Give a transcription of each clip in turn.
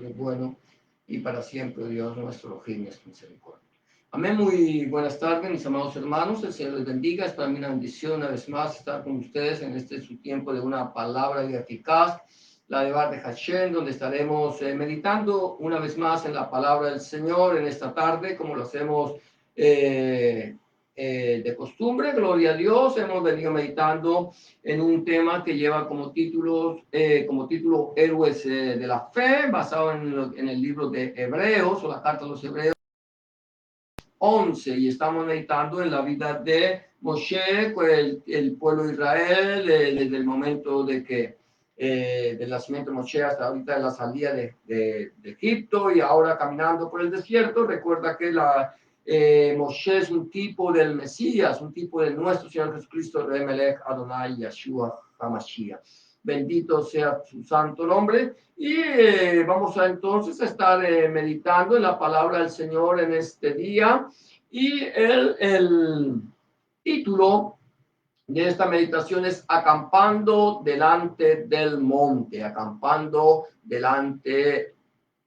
Tú eres bueno y para siempre, Dios nuestro, gines misericordia. Amén. Muy buenas tardes, mis amados hermanos. El Señor les bendiga. Es para mí una bendición una vez más estar con ustedes en este su tiempo de una palabra eficaz, la de Bar de Hashem, donde estaremos meditando una vez más en la palabra del Señor en esta tarde, como lo hacemos de costumbre. Gloria a Dios. Hemos venido meditando en un tema que lleva como título Héroes de la Fe, basado en el libro de Hebreos o la carta de los Hebreos 11, y estamos meditando en la vida de Moshe, el pueblo de Israel, desde el momento del nacimiento de Moshe hasta ahorita de la salida de Egipto y ahora caminando por el desierto. Recuerda que Moshe es un tipo del Mesías, un tipo de nuestro Señor Jesucristo, Rey Melech Adonai Yeshua HaMashiach. Bendito sea su santo nombre. Y vamos a entonces estar meditando en la palabra del Señor en este día. Y el título de esta meditación es Acampando delante del monte, acampando delante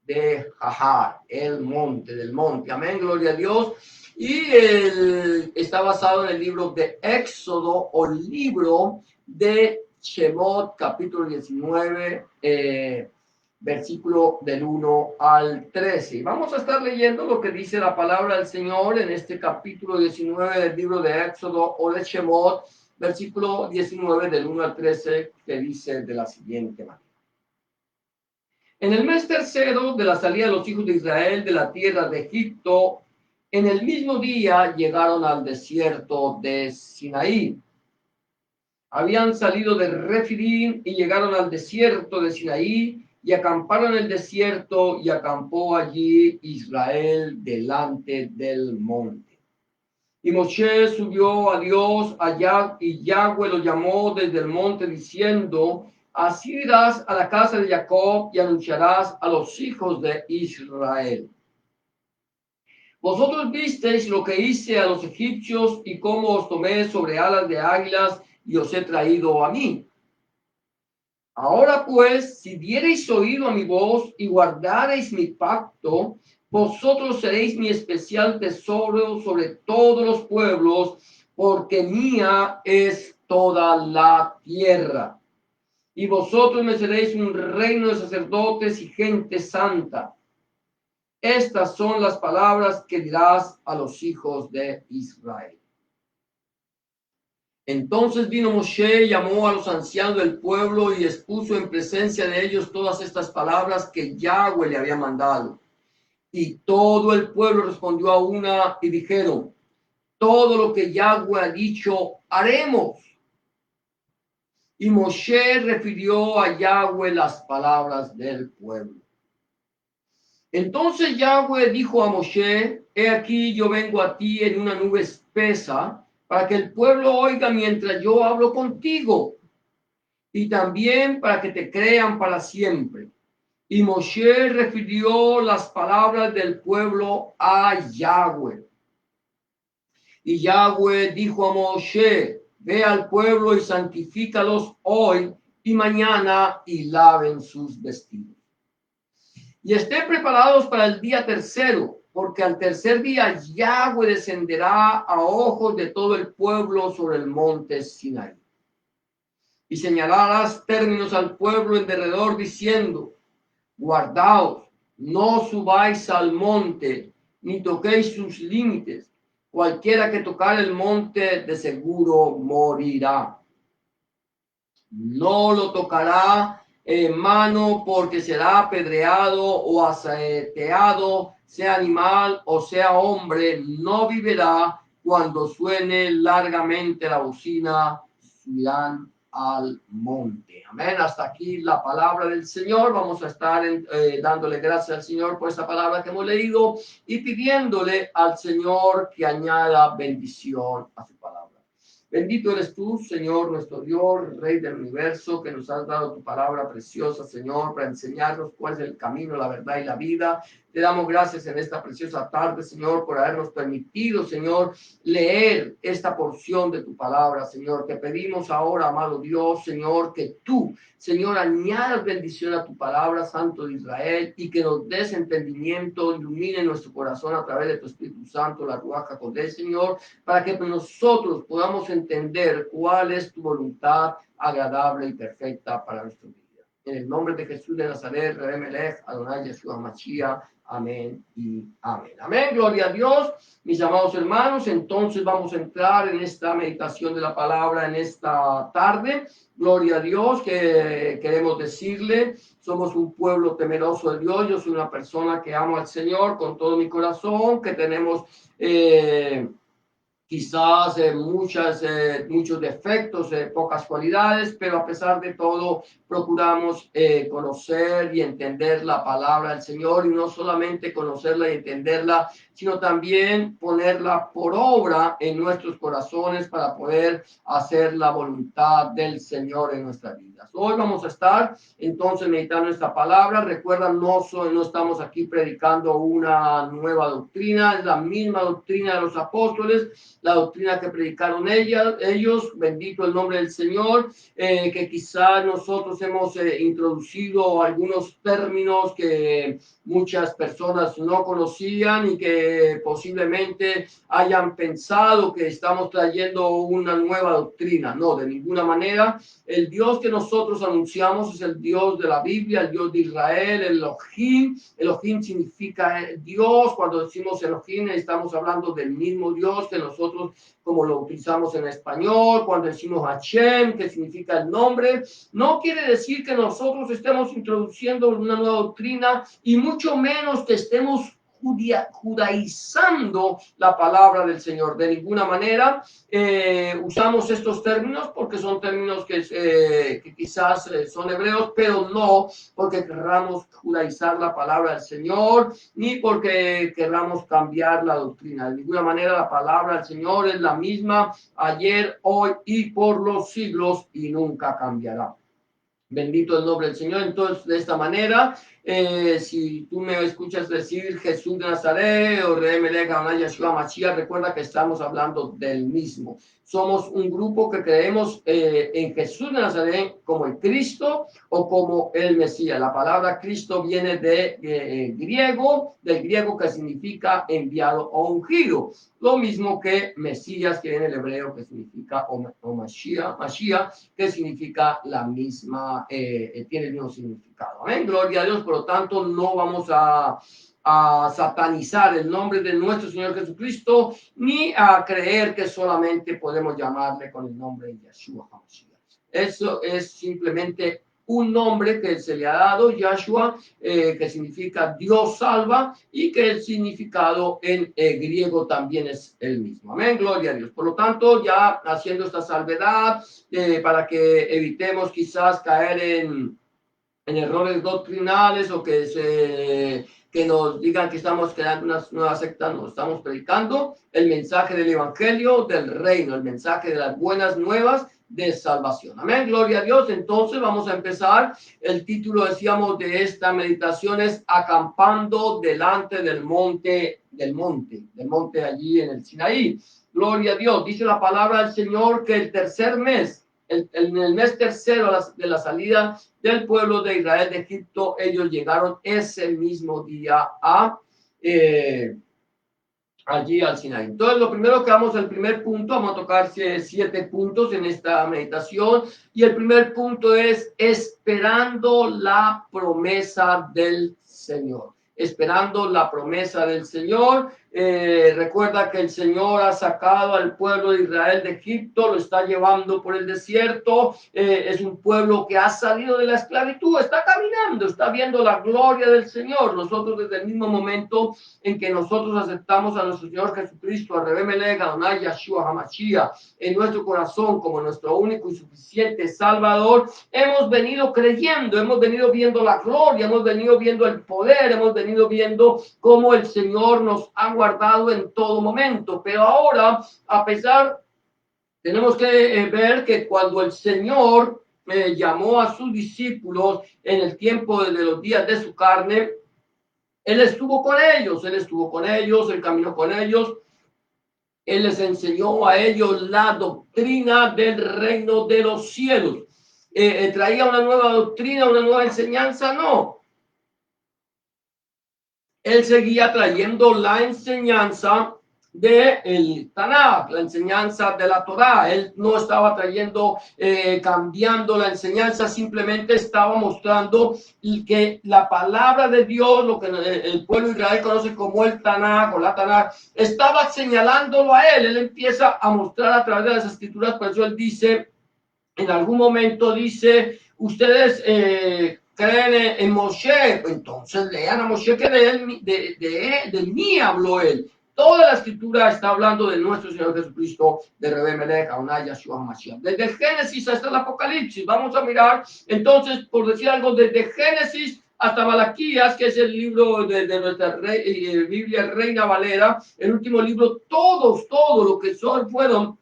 de Jahar, el monte, del monte. Amén, gloria a Dios. Y está basado en el libro de Éxodo o libro de Shemot, capítulo 19, versículo del 1 al 13. Y vamos a estar leyendo lo que dice la palabra del Señor en este capítulo 19 del libro de Éxodo o de Shemot, versículo 19 del 1 al 13, que dice de la siguiente manera. En el mes tercero de la salida de los hijos de Israel de la tierra de Egipto, en el mismo día llegaron al desierto de Sinaí. Habían salido de Refidim y llegaron al desierto de Sinaí y acamparon en el desierto, y acampó allí Israel delante del monte. Y Moshe subió a Dios allá, y Yahweh lo llamó desde el monte diciendo: así irás a la casa de Jacob y anunciarás a los hijos de Israel: vosotros visteis lo que hice a los egipcios y cómo os tomé sobre alas de águilas y os he traído a mí. Ahora pues, si diereis oído a mi voz y guardareis mi pacto, vosotros seréis mi especial tesoro sobre todos los pueblos, porque mía es toda la tierra. Y vosotros me seréis un reino de sacerdotes y gente santa. Estas son las palabras que dirás a los hijos de Israel. Entonces vino Moshe, llamó a los ancianos del pueblo y expuso en presencia de ellos todas estas palabras que Yahweh le había mandado. Y todo el pueblo respondió a una y dijeron: todo lo que Yahweh ha dicho, haremos. Y Moshe refirió a Yahweh las palabras del pueblo. Entonces Yahweh dijo a Moshe: he aquí yo vengo a ti en una nube espesa, para que el pueblo oiga mientras yo hablo contigo, y también para que te crean para siempre. Y Moshe refirió las palabras del pueblo a Yahweh. Y Yahweh dijo a Moshe: ve al pueblo y santifícalos hoy y mañana, y laven sus vestidos. Y estén preparados para el día tercero, porque al tercer día Yahweh descenderá a ojos de todo el pueblo sobre el monte Sinaí. Y señalarás términos al pueblo en derredor, diciendo: guardaos, no subáis al monte, ni toquéis sus límites. Cualquiera que tocar el monte de seguro morirá. No lo tocará en mano, porque será apedreado o asaeteado, sea animal o sea hombre, no vivirá. Cuando suene largamente la bocina, subirán al monte. Amén. Hasta aquí la palabra del Señor. Vamos a estar dándole gracias al Señor por esta palabra que hemos leído y pidiéndole al Señor que añada bendición a su palabra. Bendito eres tú, Señor, nuestro Dios, Rey del universo, que nos has dado tu palabra preciosa, Señor, para enseñarnos cuál es el camino, la verdad y la vida. Te damos gracias en esta preciosa tarde, Señor, por habernos permitido, Señor, leer esta porción de tu palabra, Señor. Te pedimos ahora, amado Dios, Señor, que tú, Señor, añadas bendición a tu palabra, Santo de Israel, y que nos des entendimiento, ilumine nuestro corazón a través de tu Espíritu Santo, la Ruach HaKodesh, Señor, para que nosotros podamos entender cuál es tu voluntad agradable y perfecta para nuestra vida. En el nombre de Jesús de Nazaret, Rebe Melech, Adonai Yeshua Mashiach. Amén y amén. Amén, gloria a Dios, mis amados hermanos. Entonces vamos a entrar en esta meditación de la palabra en esta tarde. Gloria a Dios, que queremos decirle, somos un pueblo temeroso de Dios. Yo soy una persona que amo al Señor con todo mi corazón, que tenemos quizás muchos defectos, pocas cualidades, pero a pesar de todo procuramos conocer y entender la palabra del Señor, y no solamente conocerla y entenderla, sino también ponerla por obra en nuestros corazones para poder hacer la voluntad del Señor en nuestras vidas. Hoy vamos a estar entonces meditando esta palabra. Recuerda, no estamos aquí predicando una nueva doctrina, es la misma doctrina de los apóstoles, la doctrina que predicaron ellos, bendito el nombre del Señor, que quizás nosotros hemos introducido algunos términos que muchas personas no conocían y que posiblemente hayan pensado que estamos trayendo una nueva doctrina. No, de ninguna manera. El Dios que nosotros anunciamos es el Dios de la Biblia, el Dios de Israel, el Elohim. Elohim significa Dios. Cuando decimos Elohim estamos hablando del mismo Dios que nosotros, como lo utilizamos en español. Cuando decimos Hashem, que significa el nombre, no quiere decir que nosotros estemos introduciendo una nueva doctrina, y mucho menos que estemos judaizando la palabra del Señor. De ninguna manera usamos estos términos porque son términos que quizás son hebreos, pero no porque querramos judaizar la palabra del Señor, ni porque querramos cambiar la doctrina. De ninguna manera, la palabra del Señor es la misma ayer, hoy y por los siglos, y nunca cambiará. Bendito el nombre del Señor. Entonces, de esta manera, si tú me escuchas decir Jesús de Nazaret o Rebe Melech, Adonai Yeshua Mashiach, recuerda que estamos hablando del mismo. Somos un grupo que creemos en Jesús de Nazaret como el Cristo o como el Mesías. La palabra Cristo viene del griego que significa enviado o ungido. Lo mismo que Mesías, que viene del hebreo, que significa o Mashiach, que significa la misma, tiene el mismo significado. Amén, gloria a Dios. Por lo tanto, no vamos a satanizar el nombre de nuestro Señor Jesucristo, ni a creer que solamente podemos llamarle con el nombre de Yeshua HaMashiach. Eso es simplemente un nombre que se le ha dado, Yahshua, que significa Dios salva, y que el significado en griego también es el mismo. Amén, gloria a Dios. Por lo tanto, ya haciendo esta salvedad, para que evitemos quizás caer en errores doctrinales, o que nos digan que estamos creando una nueva secta. No, estamos predicando el mensaje del evangelio del reino, el mensaje de las buenas nuevas de salvación. Amén, gloria a Dios. Entonces vamos a empezar. El título, decíamos, de esta meditación es Acampando delante del monte allí en el Sinaí. Gloria a Dios. Dice la palabra del Señor que el tercer mes, en el mes tercero de la salida del pueblo de Israel de Egipto, ellos llegaron ese mismo día allí al Sinaí. Entonces, lo primero que el primer punto, vamos a tocar 7 puntos en esta meditación, y el primer punto es esperando la promesa del Señor. Esperando la promesa del Señor. Recuerda que el Señor ha sacado al pueblo de Israel de Egipto, lo está llevando por el desierto. Es un pueblo que ha salido de la esclavitud, está caminando, está viendo la gloria del Señor. Nosotros, desde el mismo momento en que nosotros aceptamos a nuestro Señor Jesucristo, a Rebe Melech, Adonai Yeshua HaMashiach, en nuestro corazón como nuestro único y suficiente Salvador, hemos venido creyendo, hemos venido viendo la gloria, hemos venido viendo el poder, hemos venido viendo cómo el Señor nos ha guardado en todo momento. Pero ahora, a pesar tenemos que ver que cuando el Señor llamó a sus discípulos en el tiempo de los días de su carne, Él estuvo con ellos, Él caminó con ellos, Él les enseñó a ellos la doctrina del reino de los cielos. ¿Traía una nueva doctrina, una nueva enseñanza? No. Él seguía trayendo la enseñanza del Tanakh, la enseñanza de la Torá. Él no estaba trayendo, cambiando la enseñanza, simplemente estaba mostrando que la palabra de Dios, lo que el pueblo de Israel conoce como el Tanakh o la Tanakh, estaba señalándolo a él. Él empieza a mostrar a través de las escrituras, por eso él dice, en algún momento dice, ustedes creen en Moshe, entonces lean a Moshe, que de mí habló él. Toda la escritura está hablando de nuestro Señor Jesucristo, de Rebbe Melech, Adonai, Yahshua Mashiach. Desde el Génesis hasta el Apocalipsis. Vamos a mirar, entonces, por decir algo, desde Génesis hasta Malaquías, que es el libro de nuestra Biblia Reina Valera, el último libro, todo lo que fueron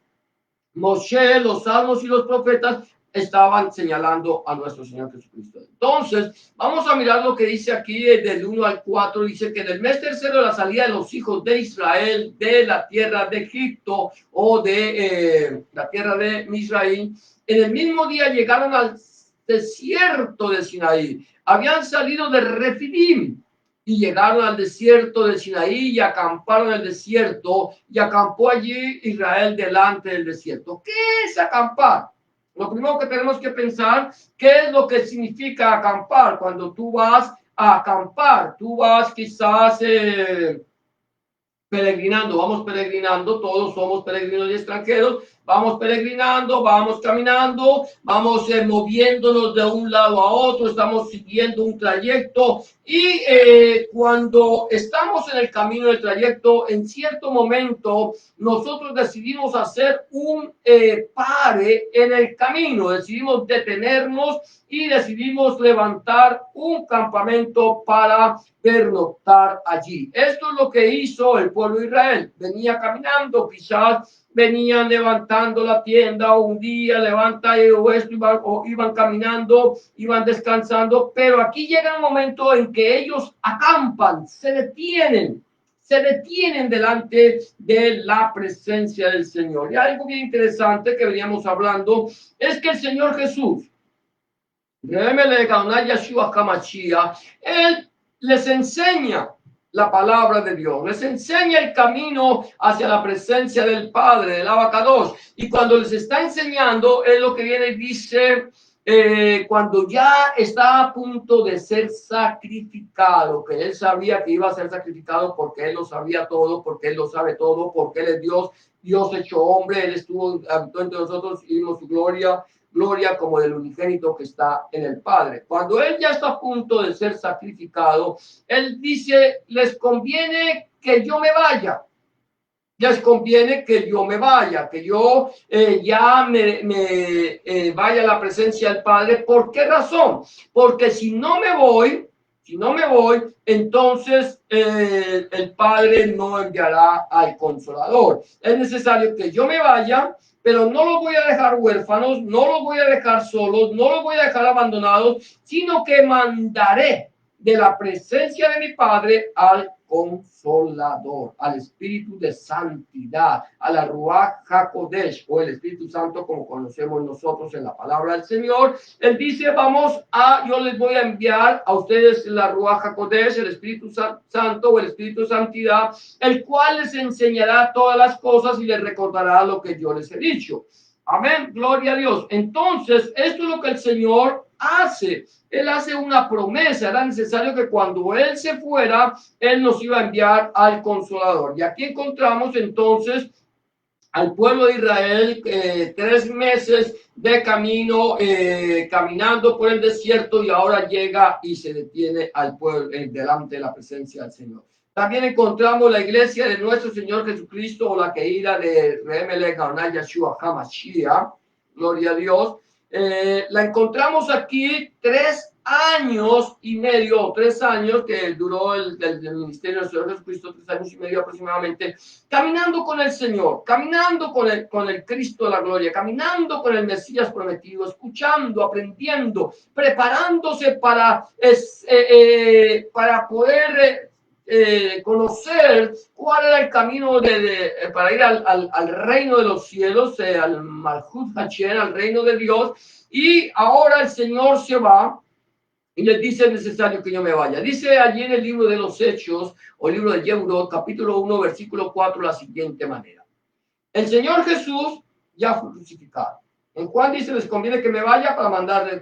Moshe, los salmos y los profetas estaban señalando a nuestro Señor Jesucristo. Entonces, vamos a mirar lo que dice aquí del 1 al 4. Dice que en el mes tercero de la salida de los hijos de Israel de la tierra de Egipto o de la tierra de Misraim, en el mismo día llegaron al desierto de Sinaí. Habían salido de Refidim y llegaron al desierto de Sinaí y acamparon en el desierto, y acampó allí Israel delante del desierto. ¿Qué es acampar? Lo primero que tenemos que pensar, ¿qué es lo que significa acampar? Cuando tú vas a acampar, tú vas quizás peregrinando, vamos peregrinando, todos somos peregrinos y extranjeros, vamos peregrinando, vamos caminando, vamos moviéndonos de un lado a otro, estamos siguiendo un trayecto y cuando estamos en el camino del trayecto, en cierto momento nosotros decidimos hacer un pare en el camino, decidimos detenernos y decidimos levantar un campamento para pernoctar allí. Esto es lo que hizo el pueblo de Israel. Venía caminando, quizás venían levantando la tienda, o un día levanta esto, iban caminando, iban descansando, pero aquí llega un momento en que ellos acampan, se detienen delante de la presencia del Señor. Y algo bien interesante que veníamos hablando es que el Señor Jesús, él les enseña la palabra de Dios, les enseña el camino hacia la presencia del Padre, del Abacados. Y cuando les está enseñando, es lo que viene y dice, cuando ya está a punto de ser sacrificado, que él sabía que iba a ser sacrificado porque él lo sabía todo, porque él lo sabe todo, porque él es Dios, Dios hecho hombre, él estuvo entre nosotros y vimos su gloria como del unigénito que está en el Padre. Cuando él ya está a punto de ser sacrificado, él dice, les conviene que yo me vaya. Les conviene que yo me vaya, que yo ya me vaya a la presencia del Padre. ¿Por qué razón? Porque si no me voy, entonces el Padre no enviará al Consolador. Es necesario que yo me vaya, pero no los voy a dejar huérfanos, no los voy a dejar solos, no los voy a dejar abandonados, sino que mandaré de la presencia de mi Padre al Consolador, al Espíritu de Santidad, a la Ruach HaKodesh, o el Espíritu Santo como conocemos nosotros en la palabra del Señor. Él dice, yo les voy a enviar a ustedes la Ruach HaKodesh, el Espíritu Santo o el Espíritu de Santidad, el cual les enseñará todas las cosas y les recordará lo que yo les he dicho. Amén, gloria a Dios. Entonces, esto es lo que el Señor hace. Él hace una promesa. Era necesario que cuando Él se fuera, Él nos iba a enviar al Consolador. Y aquí encontramos entonces al pueblo de Israel 3 meses de camino, caminando por el desierto, y ahora llega y se detiene al pueblo delante de la presencia del Señor. También encontramos la iglesia de nuestro Señor Jesucristo, o la Keila de Remelech Adonai Yahshua HaMashiach, gloria a Dios. La encontramos aquí 3 años y medio, 3 años que duró el ministerio del Señor Jesucristo, 3 años y medio aproximadamente, caminando con el Señor, caminando con el Cristo de la gloria, caminando con el Mesías prometido, escuchando, aprendiendo, preparándose para poder conocer cuál era el camino para ir al reino de los cielos, al Malhut Hashem, al reino de Dios. Y ahora el Señor se va y les dice: es necesario que yo me vaya. Dice allí en el libro de los Hechos, o el libro de Yehudot, capítulo 1, versículo 4, la siguiente manera: el Señor Jesús ya fue crucificado. En Juan dice: les conviene que me vaya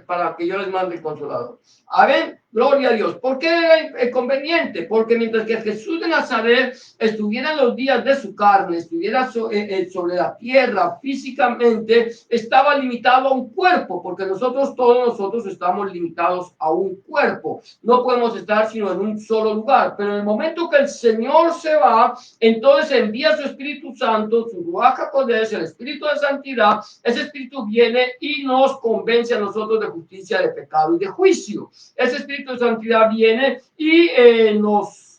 para que yo les mande el Consolador. A ver, gloria a Dios. ¿Por qué era conveniente? Porque mientras que Jesús de Nazaret estuviera en los días de su carne, estuviera sobre la tierra físicamente, estaba limitado a un cuerpo, porque todos nosotros estamos limitados a un cuerpo. No podemos estar sino en un solo lugar. Pero en el momento que el Señor se va, entonces envía su Espíritu Santo, su Ruach HaKodesh, el Espíritu de Santidad. Ese Espíritu viene y nos convence a nosotros de justicia, de pecado y de juicio. Ese Espíritu de Santidad viene y nos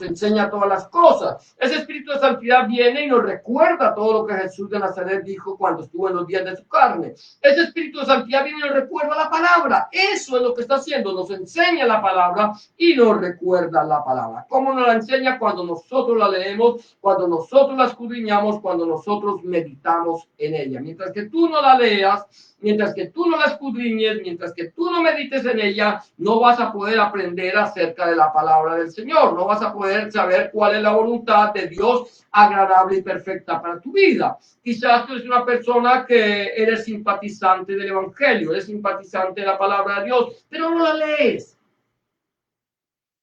enseña todas las cosas. Ese Espíritu de Santidad viene y nos recuerda todo lo que Jesús de Nazaret dijo cuando estuvo en los días de su carne. Ese Espíritu de Santidad viene y nos recuerda la palabra. Eso es lo que está haciendo, nos enseña la palabra y nos recuerda la palabra. ¿Cómo nos la enseña? Cuando nosotros la leemos, cuando nosotros la escudriñamos, cuando nosotros meditamos en ella. Mientras que tú no la leas, mientras que tú no la escudriñes, mientras que tú no medites en ella, no vas a poder aprender acerca de la palabra del Señor, no vas a poder saber cuál es la voluntad de Dios agradable y perfecta para tu vida. Quizás tú eres una persona que eres simpatizante del Evangelio, eres simpatizante de la palabra de Dios, pero no la lees.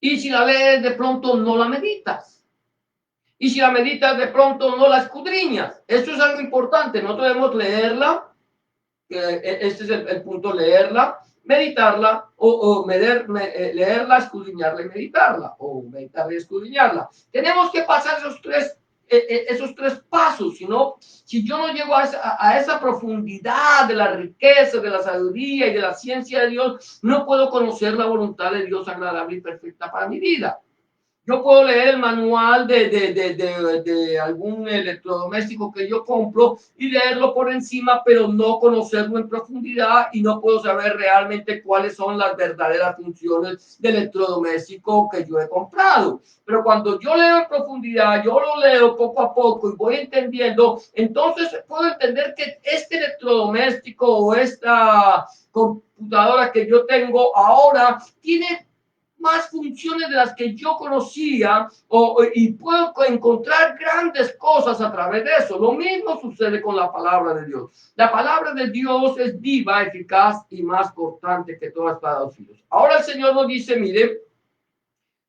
Y si la lees, de pronto no la meditas. Y si la meditas, de pronto no la escudriñas. Eso es algo importante, no debemos leerla. Este es el punto: leerla, meditarla, leerla, escudriñarla y meditarla, o meditarla y escudriñarla. Tenemos que pasar esos tres pasos. Si yo no llego a esa profundidad de la riqueza, de la sabiduría y de la ciencia de Dios, no puedo conocer la voluntad de Dios agradable y perfecta para mi vida. Yo puedo leer el manual de algún electrodoméstico que yo compro y leerlo por encima, pero no conocerlo en profundidad, y no puedo saber realmente cuáles son las verdaderas funciones del electrodoméstico que yo he comprado. Pero cuando yo leo en profundidad, yo lo leo poco a poco y voy entendiendo, entonces puedo entender que este electrodoméstico o esta computadora que yo tengo ahora tiene más funciones de las que yo conocía, y puedo encontrar grandes cosas a través de eso. Lo mismo sucede con la palabra de Dios. La palabra de Dios es viva, eficaz y más cortante que toda espada de dos filos. Ahora el Señor nos dice: mire,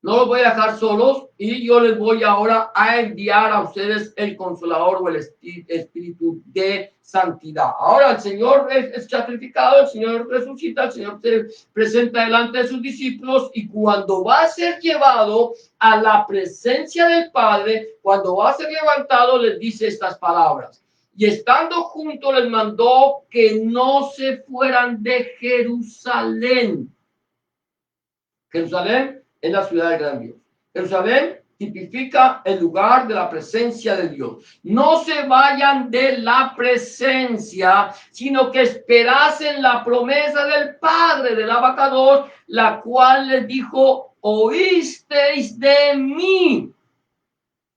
no los voy a dejar solos, y yo les voy ahora a enviar a ustedes el Consolador, o el Espíritu de Santidad. Ahora el Señor es sacrificado, el Señor resucita, el Señor se presenta delante de sus discípulos, y cuando va a ser llevado a la presencia del Padre, cuando va a ser levantado, les dice estas palabras: y estando juntos les mandó que no se fueran de Jerusalén. Jerusalén es la ciudad del gran Dios. Jerusalén tipifica el lugar de la presencia de Dios. No se vayan de la presencia, sino que esperasen la promesa del Padre, del Abacador, la cual les dijo: oísteis de mí.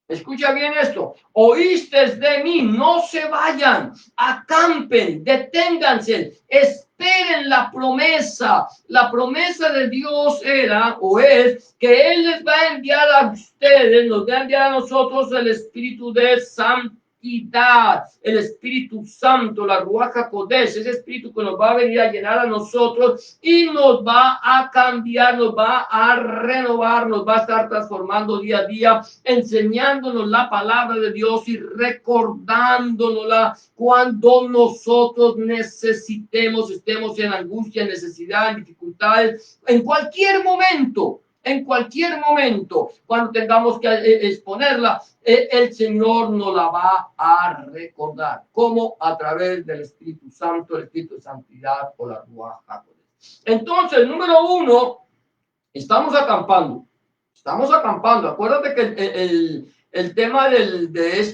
Escucha bien esto: oísteis de mí. No se vayan, acampen, deténganse, esperen la promesa. La promesa de Dios era, o es, que Él les va a enviar a ustedes, nos va a enviar a nosotros el Espíritu de santidad, el Espíritu Santo, la Ruach HaKodesh, ese Espíritu que nos va a venir a llenar a nosotros y nos va a cambiar, nos va a renovar, nos va a estar transformando día a día, enseñándonos la palabra de Dios y recordándonosla cuando nosotros necesitemos, estemos en angustia, en necesidad, en dificultades, en cualquier momento. en cualquier momento, cuando tengamos que exponerla, el Señor nos la va a recordar. ¿Cómo? A través del Espíritu Santo, el Espíritu de Santidad o la Ruach HaKodesh. Entonces, número uno, estamos acampando. Estamos acampando. Acuérdate que el tema de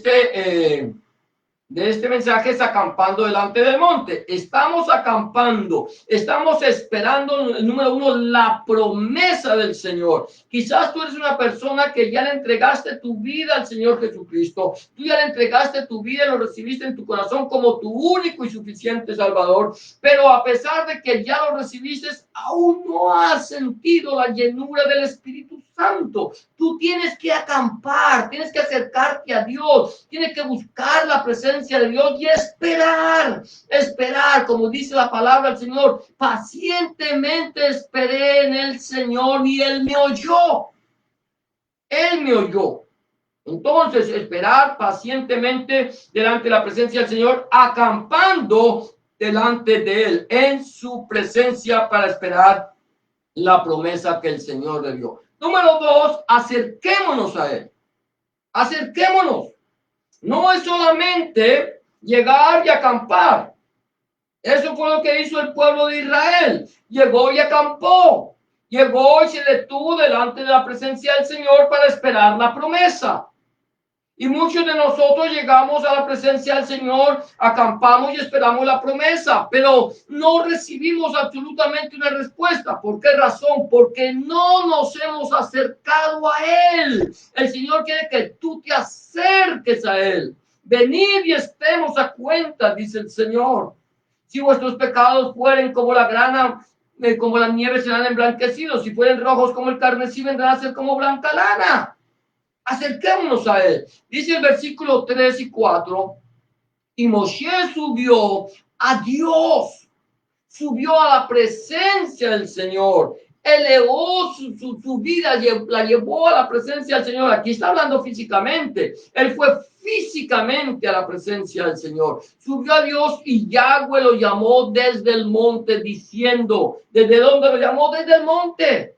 este mensaje es acampando delante del monte. Estamos acampando, estamos esperando, número uno, la promesa del Señor. Quizás tú eres una persona que ya le entregaste tu vida al Señor Jesucristo. Tú ya le entregaste tu vida y lo recibiste en tu corazón como tu único y suficiente Salvador. Pero a pesar de que ya lo recibiste, aún no has sentido la llenura del Espíritu Santo. Tú tienes que acampar, tienes que acercarte a Dios, tienes que buscar la presencia de Dios y esperar, como dice la palabra del Señor, pacientemente esperé en el Señor y Él me oyó. Él me oyó. Entonces, esperar pacientemente delante de la presencia del Señor, acampando delante de Él, en su presencia para esperar la promesa que el Señor le dio. Número dos, acerquémonos a Él. Acerquémonos. No es solamente llegar y acampar. Eso fue lo que hizo el pueblo de Israel. Llegó y acampó. Llegó y se detuvo delante de la presencia del Señor para esperar la promesa. Y muchos de nosotros llegamos a la presencia del Señor, acampamos y esperamos la promesa, pero no recibimos absolutamente una respuesta. ¿Por qué razón? Porque no nos hemos acercado a Él. El Señor quiere que tú te acerques a Él. Venid y estemos a cuenta, dice el Señor. Si vuestros pecados fueren como la grana, como la nieve, serán emblanquecidos. Si fueren rojos como el carmesí, vendrán a ser como blanca lana. Acerquémonos a Él. Dice el versículo 3 y 4, y Moshe subió a Dios, subió a la presencia del Señor, elevó su vida, la llevó a la presencia del Señor. Aquí está hablando físicamente. Él fue físicamente a la presencia del Señor. Subió a Dios y Yahweh lo llamó desde el monte, diciendo, ¿desde dónde lo llamó? Desde el monte.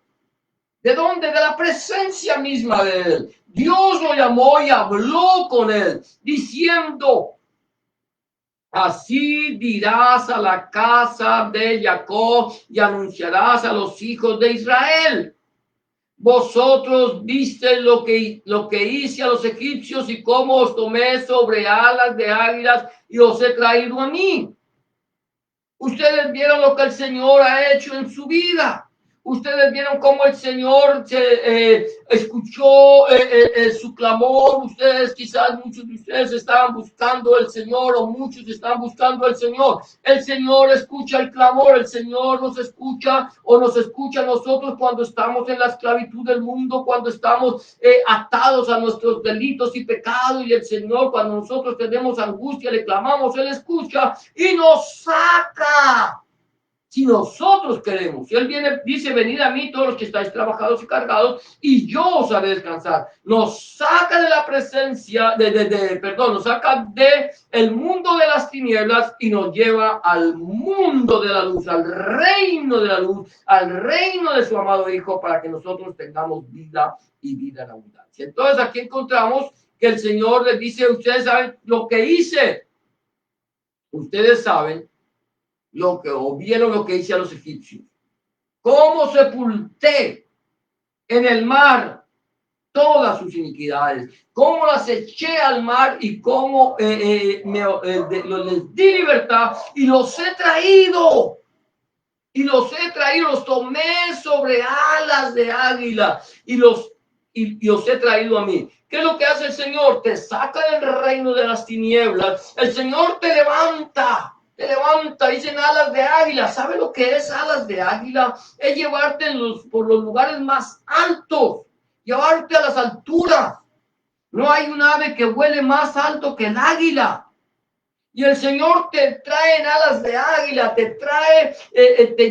¿De dónde? De la presencia misma de Él. Dios lo llamó y habló con Él, diciendo, así dirás a la casa de Jacob y anunciarás a los hijos de Israel. Vosotros visteis lo que hice a los egipcios y cómo os tomé sobre alas de águilas y os he traído a mí. Ustedes vieron lo que el Señor ha hecho en su vida. Ustedes vieron cómo el Señor escuchó su clamor. Ustedes, quizás muchos de ustedes estaban buscando al Señor o muchos están buscando al Señor. El Señor escucha el clamor. El Señor nos escucha o nos escucha a nosotros cuando estamos en la esclavitud del mundo, cuando estamos atados a nuestros delitos y pecados. Y el Señor, cuando nosotros tenemos angustia, le clamamos, Él escucha y nos saca. Si nosotros queremos, si Él viene, dice, venid a mí todos los que estáis trabajados y cargados, y yo os haré descansar. Nos saca de la presencia, nos saca de el mundo de las tinieblas y nos lleva al mundo de la luz, al reino de la luz, al reino de su amado Hijo, para que nosotros tengamos vida y vida en abundancia. Entonces aquí encontramos que el Señor les dice, ustedes saben lo que hice. Ustedes saben vieron lo que hice a los egipcios, cómo sepulté en el mar todas sus iniquidades, cómo las eché al mar y cómo les di libertad y los he traído. Los tomé sobre alas de águila y os he traído a mí. ¿Qué es lo que hace el Señor? Te saca del reino de las tinieblas. El Señor te levanta, dicen alas de águila. ¿Sabe lo que es alas de águila? Es llevarte por los lugares más altos, llevarte a las alturas. No hay un ave que vuele más alto que el águila. Y el Señor te trae en alas de águila, te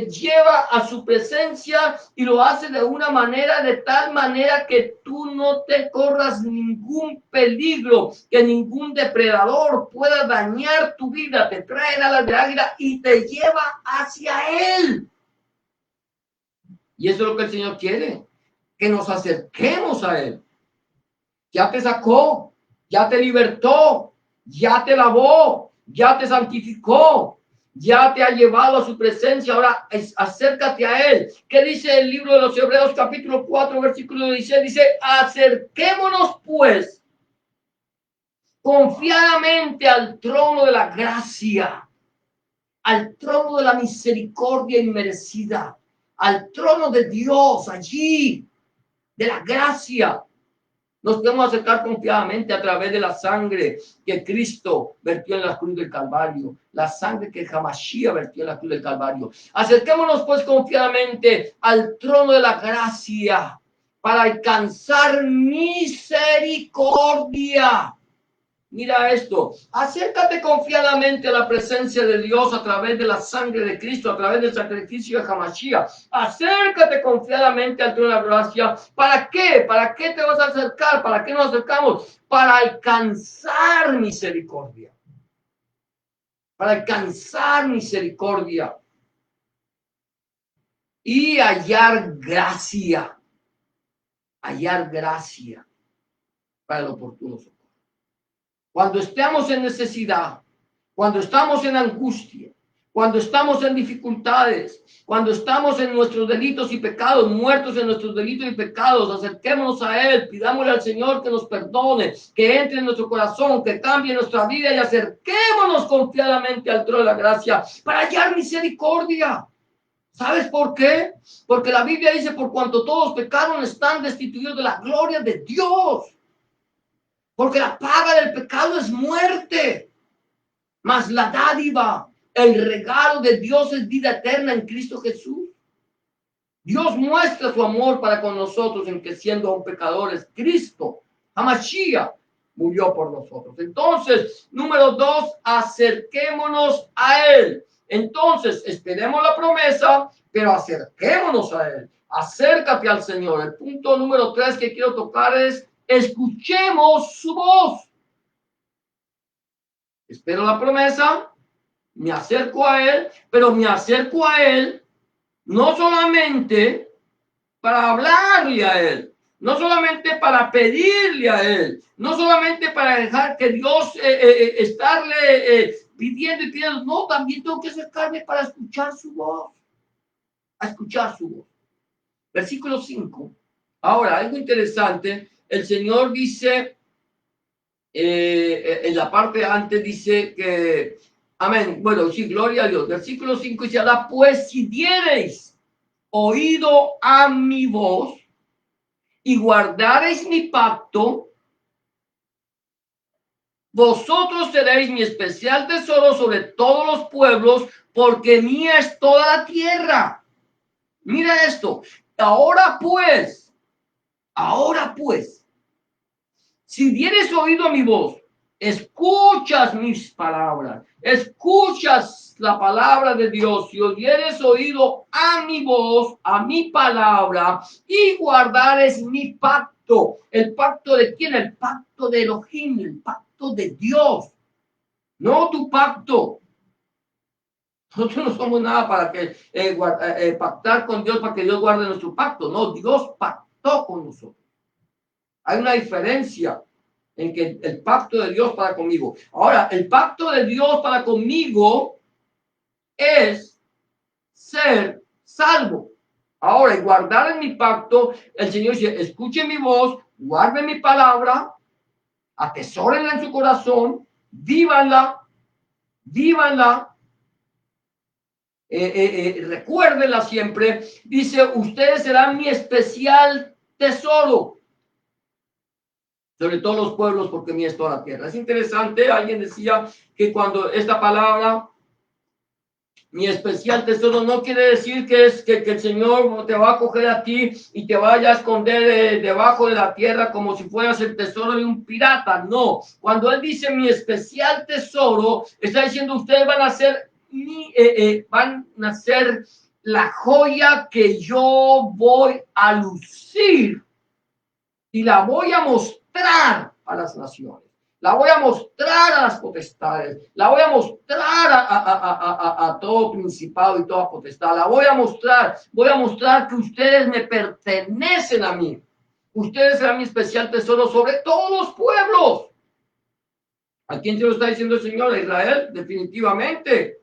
lleva a su presencia y lo hace de tal manera que tú no te corras ningún peligro, que ningún depredador pueda dañar tu vida. Te trae en alas de águila y te lleva hacia Él. Y eso es lo que el Señor quiere. que nos acerquemos a Él. Ya te sacó, ya te libertó, ya te lavó, ya te santificó, ya te ha llevado a su presencia. Ahora acércate a Él. ¿Qué dice el libro de los Hebreos capítulo 4 versículo 16? Dice, acerquémonos pues confiadamente al trono de la gracia, al trono de la misericordia inmerecida, al trono de Dios allí, de la gracia. Nos podemos acercar confiadamente a través de la sangre que Cristo vertió en la cruz del Calvario, la sangre que Hamashiach vertió en la cruz del Calvario. Acerquémonos pues confiadamente al trono de la gracia para alcanzar misericordia. Mira esto, acércate confiadamente a la presencia de Dios a través de la sangre de Cristo, a través del sacrificio de Hamashiach. Acércate confiadamente al trono de la gracia. ¿Para qué? ¿Para qué te vas a acercar? ¿Para qué nos acercamos? Para alcanzar misericordia. Para alcanzar misericordia. Y hallar gracia. Hallar gracia para el oportuno socorro. Cuando estamos en necesidad, cuando estamos en angustia, cuando estamos en dificultades, cuando estamos en nuestros delitos y pecados, muertos en nuestros delitos y pecados, acerquémonos a Él, pidámosle al Señor que nos perdone, que entre en nuestro corazón, que cambie nuestra vida y acerquémonos confiadamente al trono de la gracia para hallar misericordia. ¿Sabes por qué? Porque la Biblia dice, por cuanto todos pecaron, están destituidos de la gloria de Dios. Porque la paga del pecado es muerte, mas la dádiva, el regalo de Dios es vida eterna en Cristo Jesús. Dios muestra su amor para con nosotros en que siendo aún pecadores, Cristo, Hamashiach, murió por nosotros. Entonces, número 2, acerquémonos a Él. Entonces, esperemos la promesa, pero acerquémonos a Él. Acércate al Señor. El punto número 3 que quiero tocar es, escuchemos su voz. Espero la promesa, me acerco a Él, pero me acerco a Él no solamente para hablarle a Él, no solamente para pedirle a Él, no solamente para dejar que Dios estarle pidiendo y pidiendo, no, también tengo que acercarme para escuchar su voz, a escuchar su voz. Versículo 5. Ahora, algo interesante, el Señor dice, en la parte antes dice que, amén, bueno, sí, gloria a Dios. Versículo 5 dice, ahora pues si diereis oído a mi voz y guardareis mi pacto, vosotros seréis mi especial tesoro sobre todos los pueblos, porque mía es toda la tierra. Mira esto, ahora pues, si dieres oído a mi voz, escuchas mis palabras, escuchas la palabra de Dios, si dieres oído a mi voz, a mi palabra, y guardares mi pacto. ¿El pacto de quién? El pacto de Elohim, el pacto de Dios, no tu pacto. Nosotros no somos nada para que pactar con Dios para que Dios guarde nuestro pacto. No, Dios pactó con nosotros. Hay una diferencia en que el pacto de Dios para conmigo. Ahora, el pacto de Dios para conmigo es ser salvo. Ahora, y guardar en mi pacto, el Señor dice, escuche mi voz, guarde mi palabra, atesórenla en su corazón, vívanla, recuérdenla siempre. Dice, ustedes serán mi especial tesoro sobre todos los pueblos, porque mía es toda la tierra. Es interesante, alguien decía que cuando esta palabra, mi especial tesoro, no quiere decir que es que el Señor te va a coger a ti y te vaya a esconder debajo de la tierra como si fueras el tesoro de un pirata. No, cuando Él dice mi especial tesoro, está diciendo ustedes van a ser van a ser la joya que yo voy a lucir y la voy a mostrar a las naciones. La voy a mostrar a las potestades. La voy a mostrar a todo principado y toda potestad. La voy a mostrar. Voy a mostrar que ustedes me pertenecen a mí. Ustedes serán mi especial tesoro sobre todos los pueblos. ¿A quién se lo está diciendo el Señor? A Israel, definitivamente.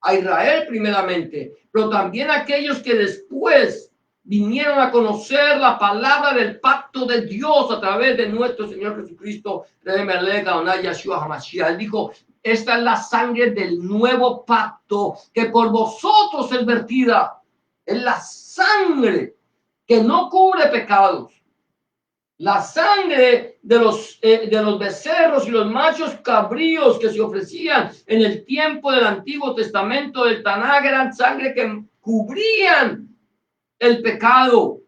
A Israel primeramente, pero también a aquellos que después vinieron a conocer la palabra del pacto de Dios a través de nuestro Señor Jesucristo. Él dijo, esta es la sangre del nuevo pacto que por vosotros es vertida. Es la sangre que no cubre pecados. La sangre de los becerros y los machos cabríos que se ofrecían en el tiempo del Antiguo Testamento del Tanaj eran sangre que cubrían el pecado.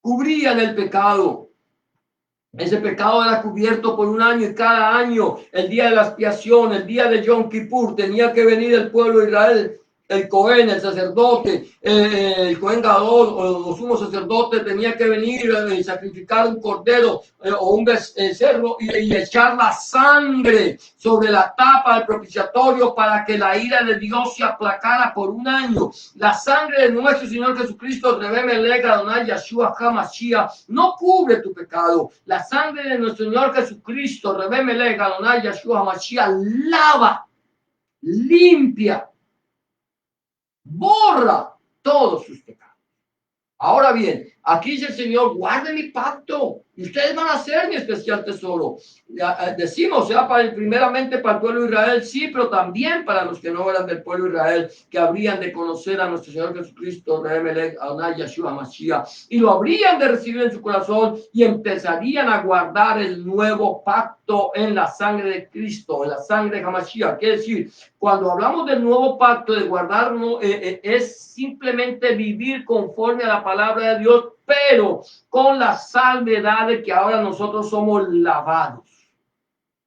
Cubrían el pecado. Ese pecado era cubierto por un año y cada año, el día de la expiación, el día de Yom Kippur, tenía que venir el pueblo de Israel. El Cohen, el sacerdote, el Cohen Gadol o sumo sacerdote tenía que venir y sacrificar un cordero o un becerro y echar la sangre sobre la tapa del propiciatorio para que la ira de Dios se aplacara por un año. La sangre de nuestro Señor Jesucristo, Rebe Melech Adonai Yeshua HaMashiach, no cubre tu pecado. La sangre de nuestro Señor Jesucristo, Rebe Melech Adonai Yeshua HaMashiach, lava, limpia, borra todos sus pecados. Ahora bien, aquí dice el Señor, guarden mi pacto, y ustedes van a ser mi especial tesoro. Decimos, primeramente para el pueblo de Israel, sí, pero también para los que no eran del pueblo de Israel, que habrían de conocer a nuestro Señor Jesucristo, Yeshua Mashiach, y lo habrían de recibir en su corazón y empezarían a guardar el nuevo pacto en la sangre de Cristo, en la sangre de Hamashiach. Quiere decir, cuando hablamos del nuevo pacto, de guardarlo, es simplemente vivir conforme a la palabra de Dios, pero con la salvedad de que ahora nosotros somos lavados.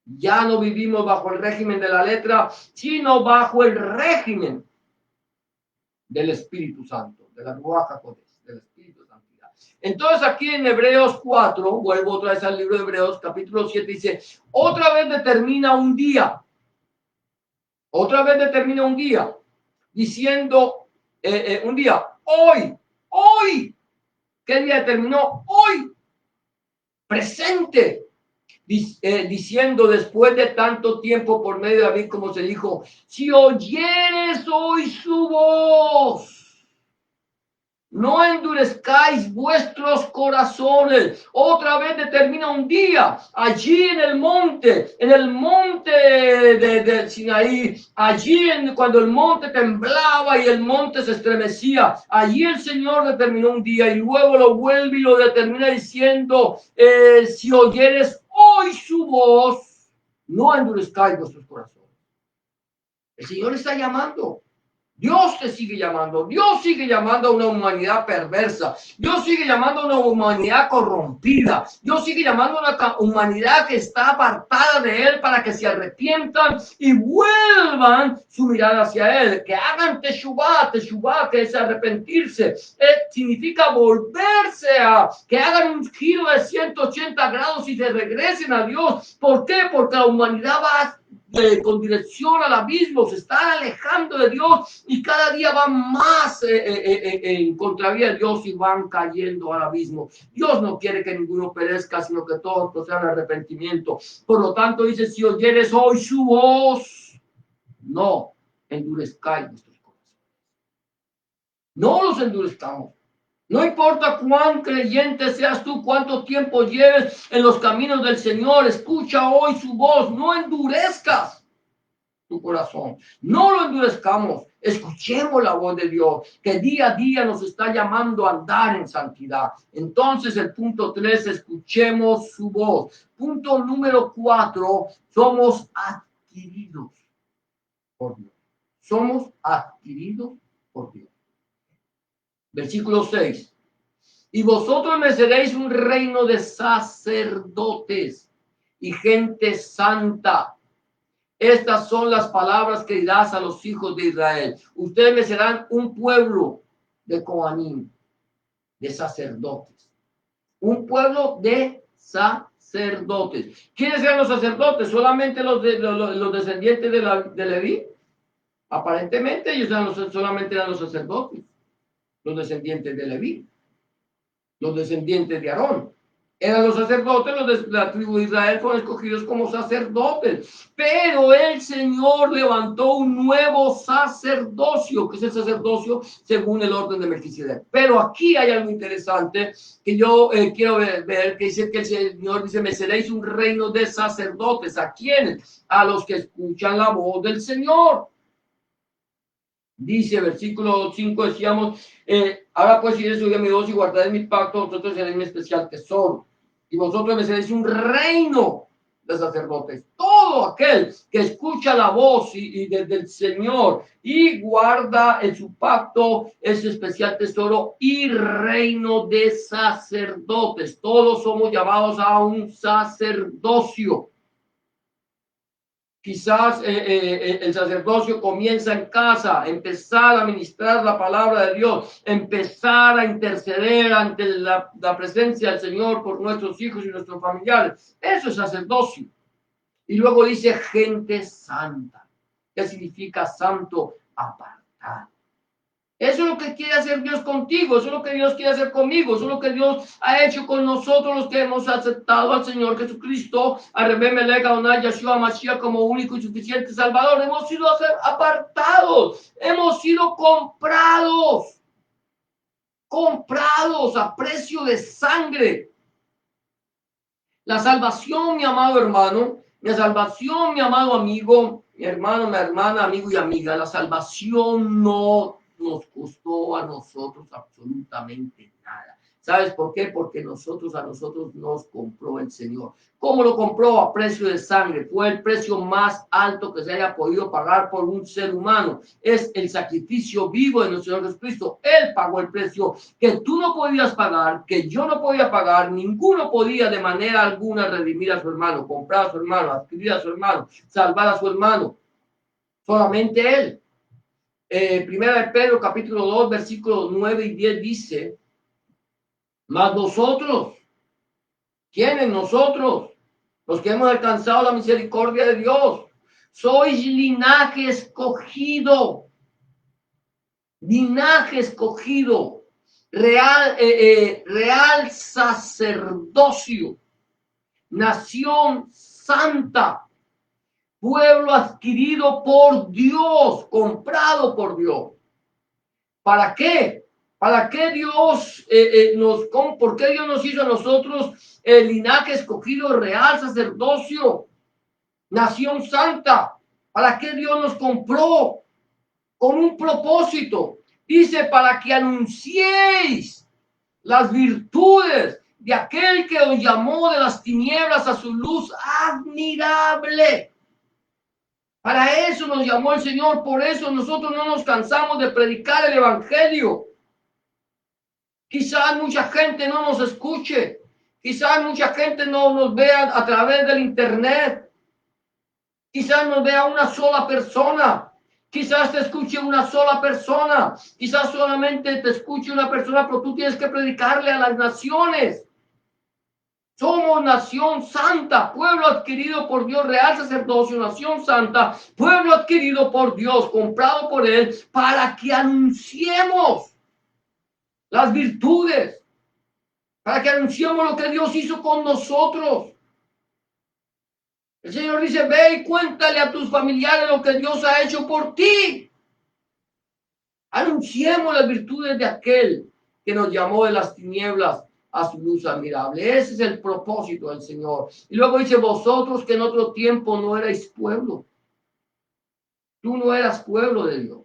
Ya no vivimos bajo el régimen de la letra, sino bajo el régimen del Espíritu Santo, de la Ruach HaKodesh, del Espíritu Santo. Entonces aquí en Hebreos 4, vuelvo otra vez al libro de Hebreos, capítulo 7, dice, otra vez determina un día, diciendo, un día, hoy, ¿qué día determinó? Hoy, presente, diciendo después de tanto tiempo por medio de David, como se dijo, si oyeres hoy su voz, no endurezcáis vuestros corazones. Otra vez determina un día, allí en el monte de Sinaí, cuando el monte temblaba y el monte se estremecía, allí el Señor determinó un día y luego lo vuelve y lo determina diciendo, si oyeres hoy su voz, no endurezcáis vuestros corazones. El Señor está llamando. Dios te sigue llamando. Dios sigue llamando a una humanidad perversa. Dios sigue llamando a una humanidad corrompida. Dios sigue llamando a una humanidad que está apartada de Él para que se arrepientan y vuelvan su mirada hacia Él. Que hagan teshuvah, que es arrepentirse. Significa volverse que hagan un giro de 180 grados y se regresen a Dios. ¿Por qué? Porque la humanidad va con dirección al abismo, se está alejando de Dios y cada día van más en contravía de Dios y van cayendo al abismo. Dios no quiere que ninguno perezca, sino que todos procedan al arrepentimiento. Por lo tanto, dice, si oyeres hoy su voz, no endurezcáis vuestros corazones. No los endurezcamos. No importa cuán creyente seas tú, cuánto tiempo lleves en los caminos del Señor, escucha hoy su voz, no endurezcas tu corazón, no lo endurezcamos, escuchemos la voz de Dios, que día a día nos está llamando a andar en santidad. Entonces el punto 3, escuchemos su voz. Punto número 4, somos adquiridos por Dios. Somos adquiridos por Dios. Versículo 6. Y vosotros me seréis un reino de sacerdotes y gente santa. Estas son las palabras que dirás a los hijos de Israel. Ustedes me serán un pueblo de Coanim, de sacerdotes. Un pueblo de sacerdotes. sacerdotes. ¿Quiénes eran los sacerdotes? ¿Solamente los descendientes de Leví? Aparentemente ellos solamente eran los sacerdotes, los descendientes de Leví, los descendientes de Aarón. Eran los sacerdotes, los de la tribu de Israel fueron escogidos como sacerdotes. Pero el Señor levantó un nuevo sacerdocio, que es el sacerdocio según el orden de Melquisedec. Pero aquí hay algo interesante que yo quiero ver, que dice que el Señor dice, me seréis un reino de sacerdotes. ¿A quiénes? A los que escuchan la voz del Señor. Dice, versículo 5, decíamos, ahora pues si eres oído mi voz y guardaréis mi pacto, vosotros seréis mi especial tesoro. Y vosotros me seréis un reino de sacerdotes. Todo aquel que escucha la voz del Señor y guarda en su pacto ese especial tesoro y reino de sacerdotes. Todos somos llamados a un sacerdocio. Quizás el sacerdocio comienza en casa, empezar a ministrar la palabra de Dios, empezar a interceder ante la presencia del Señor por nuestros hijos y nuestros familiares. Eso es sacerdocio. Y luego dice gente santa. ¿Qué significa santo? Apartado. Eso es lo que quiere hacer Dios contigo, eso es lo que Dios quiere hacer conmigo, eso es lo que Dios ha hecho con nosotros los que hemos aceptado al Señor Jesucristo, a Rebbe Melech Adonai Yeshua Mashiach como único y suficiente Salvador. Hemos sido apartados, hemos sido comprados a precio de sangre. La salvación, mi amado hermano, la salvación, mi amado amigo, mi hermano, mi hermana, amigo y amiga, la salvación no nos costó a nosotros absolutamente nada. ¿Sabes por qué? Porque a nosotros nos compró el Señor. ¿Cómo lo compró? A precio de sangre. Fue el precio más alto que se haya podido pagar por un ser humano. Es el sacrificio vivo de nuestro Señor Jesucristo. Él pagó el precio que tú no podías pagar, que yo no podía pagar, ninguno podía de manera alguna redimir a su hermano, comprar a su hermano, adquirir a su hermano, salvar a su hermano. Solamente Él. Primera de Pedro, capítulo 2, versículos 9 y 10 dice, mas nosotros, ¿quiénes? Nosotros, los que hemos alcanzado la misericordia de Dios, sois linaje escogido, real sacerdocio, nación santa, pueblo adquirido por Dios, comprado por Dios. ¿Para qué? ¿Para qué Dios por qué Dios nos hizo a nosotros el linaje escogido, real sacerdocio, nación santa? ¿Para qué Dios nos compró? Con un propósito. Dice, para que anunciéis las virtudes de aquel que os llamó de las tinieblas a su luz admirable. Para eso nos llamó el Señor, por eso nosotros no nos cansamos de predicar el evangelio. Quizás mucha gente no nos escuche, quizás mucha gente no nos vea a través del internet, quizás nos vea una sola persona, quizás te escuche una sola persona, quizás solamente te escuche una persona, pero tú tienes que predicarle a las naciones. Somos nación santa, pueblo adquirido por Dios, real sacerdocio, nación santa, pueblo adquirido por Dios, comprado por Él, para que anunciemos las virtudes, para que anunciemos lo que Dios hizo con nosotros. El Señor dice, ve y cuéntale a tus familiares lo que Dios ha hecho por ti. Anunciemos las virtudes de aquel que nos llamó de las tinieblas a su luz admirable. Ese es el propósito del Señor. Y luego dice, vosotros que en otro tiempo no erais pueblo. Tú no eras pueblo de Dios.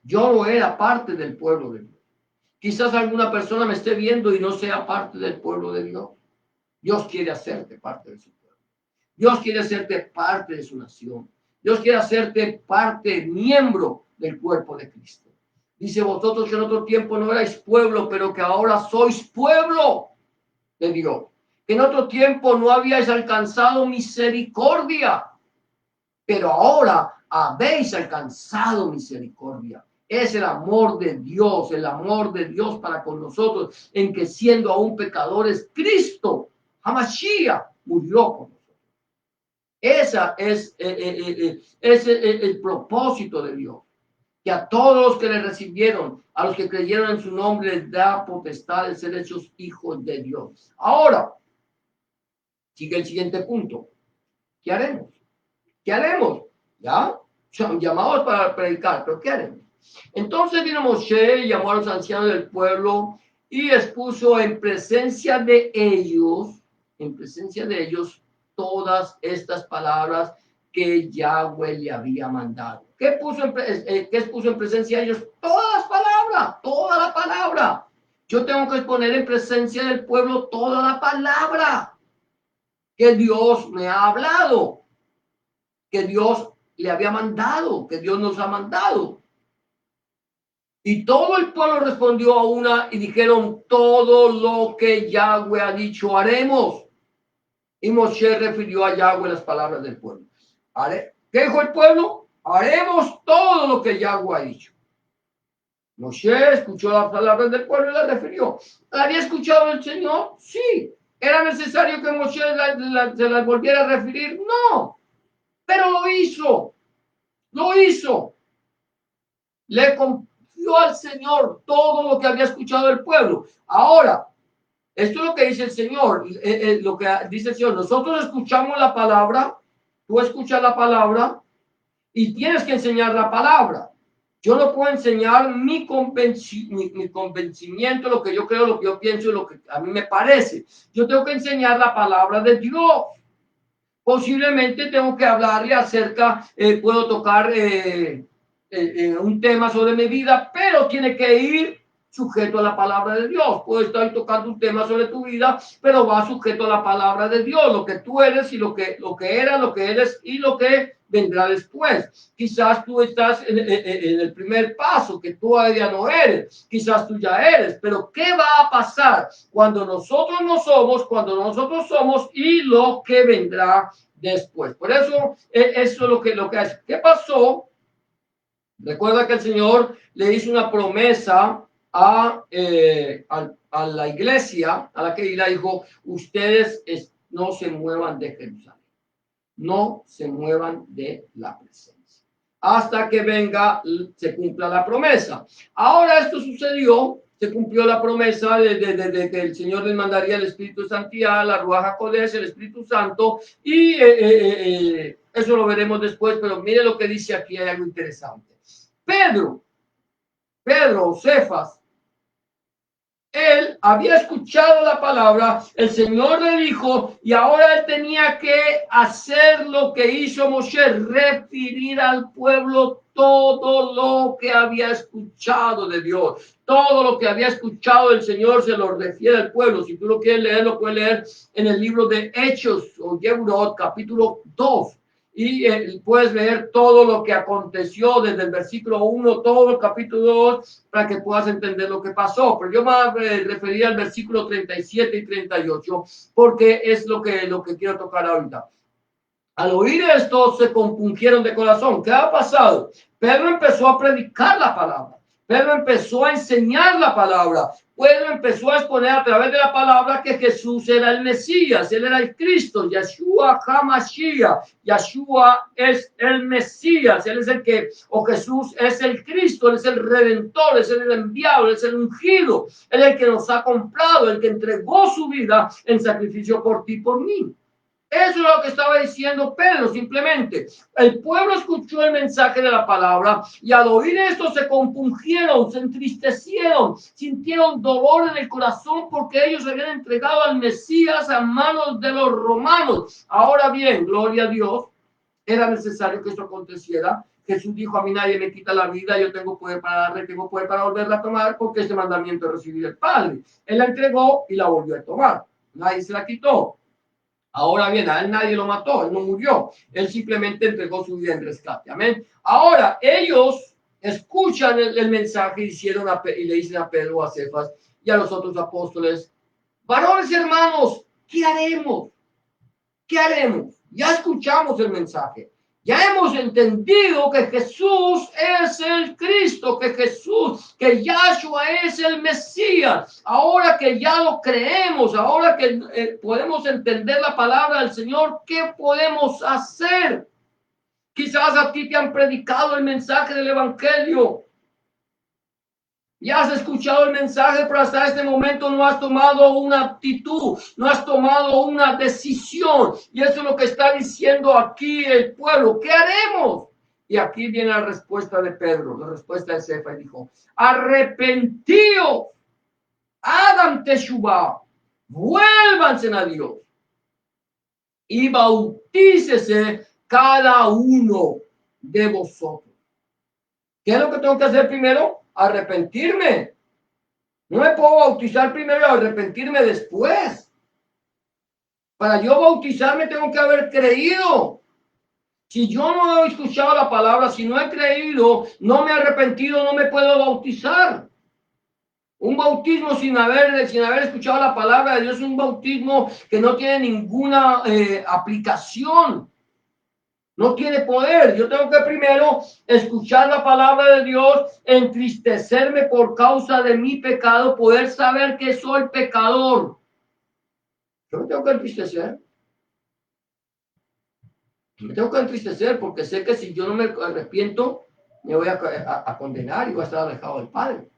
Yo no era parte del pueblo de Dios. Quizás alguna persona me esté viendo y no sea parte del pueblo de Dios. Dios quiere hacerte parte de su pueblo. Dios quiere hacerte parte de su nación. Dios quiere hacerte parte, miembro del cuerpo de Cristo. Dice, vosotros que en otro tiempo no erais pueblo, pero que ahora sois pueblo de Dios. Que en otro tiempo no habíais alcanzado misericordia, pero ahora habéis alcanzado misericordia. Es el amor de Dios para con nosotros, en que siendo aún pecadores, Cristo Hamashiach murió por nosotros. Ese es el propósito de Dios. Que a todos los que le recibieron, a los que creyeron en su nombre, les da potestad de ser hechos hijos de Dios. Ahora, sigue el siguiente punto. ¿Qué haremos? ¿Qué haremos? ¿Ya? Son llamados para predicar, pero ¿qué haremos? Entonces vino Moshe, llamó a los ancianos del pueblo y expuso en presencia de ellos, todas estas palabras que Yahweh le había mandado. ¿Qué expuso en presencia de ellos? Todas las palabras, toda la palabra. Yo tengo que exponer en presencia del pueblo toda la palabra que Dios me ha hablado, que Dios le había mandado, que Dios nos ha mandado. Y todo el pueblo respondió a una y dijeron: todo lo que Yahweh ha dicho haremos. Y Moshe refirió a Yahweh las palabras del pueblo. ¿Qué dijo el pueblo? Haremos todo lo que Yahweh ha dicho. Moshe escuchó las palabras del pueblo y las refirió. ¿La había escuchado el Señor? Sí. ¿Era necesario que Moshe se las volviera a referir? No. Pero lo hizo. Lo hizo. Le confió al Señor todo lo que había escuchado el pueblo. Ahora, esto es lo que dice el Señor, lo que dice el Señor. Nosotros escuchamos la palabra, tú escuchas la palabra y tienes que enseñar la palabra. Yo no puedo enseñar mi convencimiento, lo que yo creo, lo que yo pienso, lo que a mí me parece. Yo tengo que enseñar la palabra de Dios. Posiblemente tengo que hablarle acerca, puedo tocar un tema sobre mi vida, pero tiene que ir sujeto a la palabra de Dios. Puedo estar tocando un tema sobre tu vida, pero va sujeto a la palabra de Dios, lo que tú eres y lo que eras, lo que eres y lo que vendrá después. Quizás tú estás en el primer paso, que tú todavía no eres, quizás tú ya eres, pero ¿qué va a pasar cuando nosotros no somos, cuando nosotros somos y lo que vendrá después? Por eso, eso es lo que hace. ¿Qué pasó? Recuerda que el Señor le hizo una promesa a la iglesia, a la que le dijo: ustedes no se muevan de Jerusalén, no se muevan de la presencia, hasta que venga, se cumpla la promesa. Ahora esto sucedió, se cumplió la promesa de que el Señor les mandaría el Espíritu de Santidad, la Ruach HaKodesh, el Espíritu Santo, y eso lo veremos después, pero mire lo que dice aquí, hay algo interesante. Pedro, Cefas, él había escuchado la palabra, el Señor le dijo, y ahora él tenía que hacer lo que hizo Moshe, referir al pueblo todo lo que había escuchado de Dios. Todo lo que había escuchado del Señor se lo refiere al pueblo. Si tú lo quieres leer, lo puedes leer en el libro de Hechos o Yehudot, capítulo 2. Y puedes leer todo lo que aconteció desde el versículo 1, todo el capítulo 2, para que puedas entender lo que pasó. Pero yo me voy a referir al versículo 37 y 38, porque es lo que quiero tocar ahorita. Al oír esto, se compungieron de corazón. ¿Qué ha pasado? Pedro empezó a predicar la palabra. Pedro empezó a enseñar la palabra. Pedro empezó a exponer a través de la palabra que Jesús era el Mesías, él era el Cristo, Yeshua HaMashiach. Yeshua es el Mesías, él es el que, o Jesús es el Cristo, él es el Redentor, es el enviado, él es el ungido, él es el que nos ha comprado, el que entregó su vida en sacrificio por ti y por mí. Eso es lo que estaba diciendo Pedro, simplemente. El pueblo escuchó el mensaje de la palabra y al oír esto se compungieron, se entristecieron, sintieron dolor en el corazón porque ellos habían entregado al Mesías a manos de los romanos. Ahora bien, gloria a Dios, era necesario que esto aconteciera. Jesús dijo: a mí nadie me quita la vida, yo tengo poder para darle, tengo poder para volverla a tomar, porque este mandamiento es recibir del Padre. Él la entregó y la volvió a tomar. Nadie se la quitó. Ahora bien, a él nadie lo mató, él no murió, él simplemente entregó su vida en rescate. Amén. Ahora, ellos escuchan el mensaje y le dicen a Pedro, a Cefas y a los otros apóstoles: varones y hermanos, ¿qué haremos? ¿Qué haremos? Ya escuchamos el mensaje, Ya hemos entendido que Jesús es el Cristo, que Yahshua es el Mesías. Ahora que ya lo creemos, ahora que podemos entender la palabra del Señor, ¿qué podemos hacer? Quizás a ti te han predicado el mensaje del Evangelio. Ya has escuchado el mensaje, pero hasta este momento no has tomado una actitud, no has tomado una decisión. Y eso es lo que está diciendo aquí el pueblo. ¿Qué haremos? Y aquí viene la respuesta de Pedro, la respuesta de Cefa, y dijo: arrepentíos, hagan teshuvá, vuélvanse a Dios y bautícese cada uno de vosotros. ¿Qué es lo que tengo que hacer primero? Arrepentirme. No me puedo bautizar primero y arrepentirme después. Para yo bautizarme tengo que haber creído. Si yo no he escuchado la palabra, si no he creído, no me he arrepentido, no me puedo bautizar. Un bautismo sin haber escuchado la palabra de Dios es un bautismo que no tiene ninguna aplicación. No tiene poder. Yo tengo que primero escuchar la palabra de Dios, entristecerme por causa de mi pecado, poder saber que soy pecador. Yo me tengo que entristecer. Me tengo que entristecer porque sé que si yo no me arrepiento, me voy a condenar y voy a estar alejado del Padre.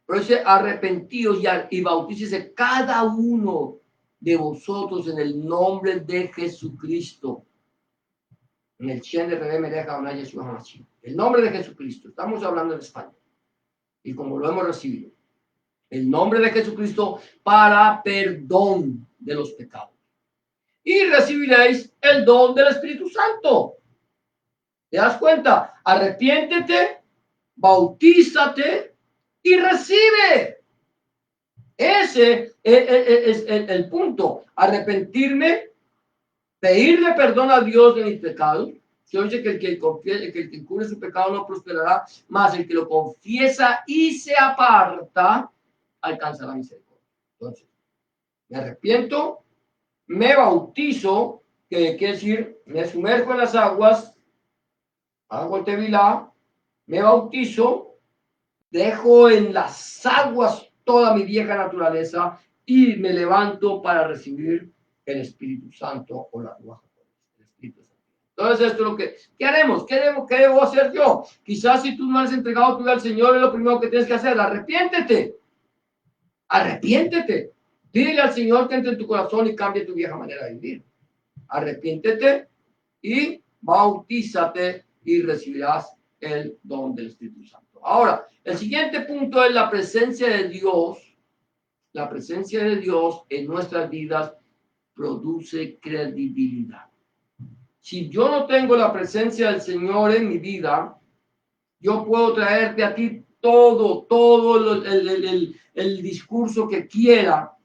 Pero dice: arrepentidos y bautícese cada uno de vosotros en el nombre de Jesucristo. En el Shen de Rebe Mereja Onay Yeshua HaMashiach. El nombre de Jesucristo. Estamos hablando en español. Y como lo hemos recibido. El nombre de Jesucristo para perdón de los pecados. Y recibiréis el don del Espíritu Santo. ¿Te das cuenta? Arrepiéntete, bautízate y recibe. Ese es el punto. Arrepentirme, pedirle perdón a Dios de mis pecados. Yo dice que el que encubre su pecado no prosperará, más el que lo confiesa y se aparta alcanzará misericordia. Entonces, me arrepiento, me bautizo, que quiere decir, me sumerjo en las aguas, hago el tevilá, me bautizo, dejo en las aguas toda mi vieja naturaleza y me levanto para recibir el Espíritu Santo o la Ruach, el Espíritu Santo. Entonces, esto es lo que, ¿qué haremos? ¿Qué debo hacer yo? Quizás si tú no has entregado tu vida al Señor, es lo primero que tienes que hacer. Arrepiéntete. Arrepiéntete. Dile al Señor que entre en tu corazón y cambie tu vieja manera de vivir. Arrepiéntete y bautízate y recibirás el don del Espíritu Santo. Ahora, el siguiente punto es la presencia de Dios. La presencia de Dios en nuestras vidas produce credibilidad. Si yo no tengo la presencia del Señor en mi vida, yo puedo traerte a ti todo el discurso que quiera,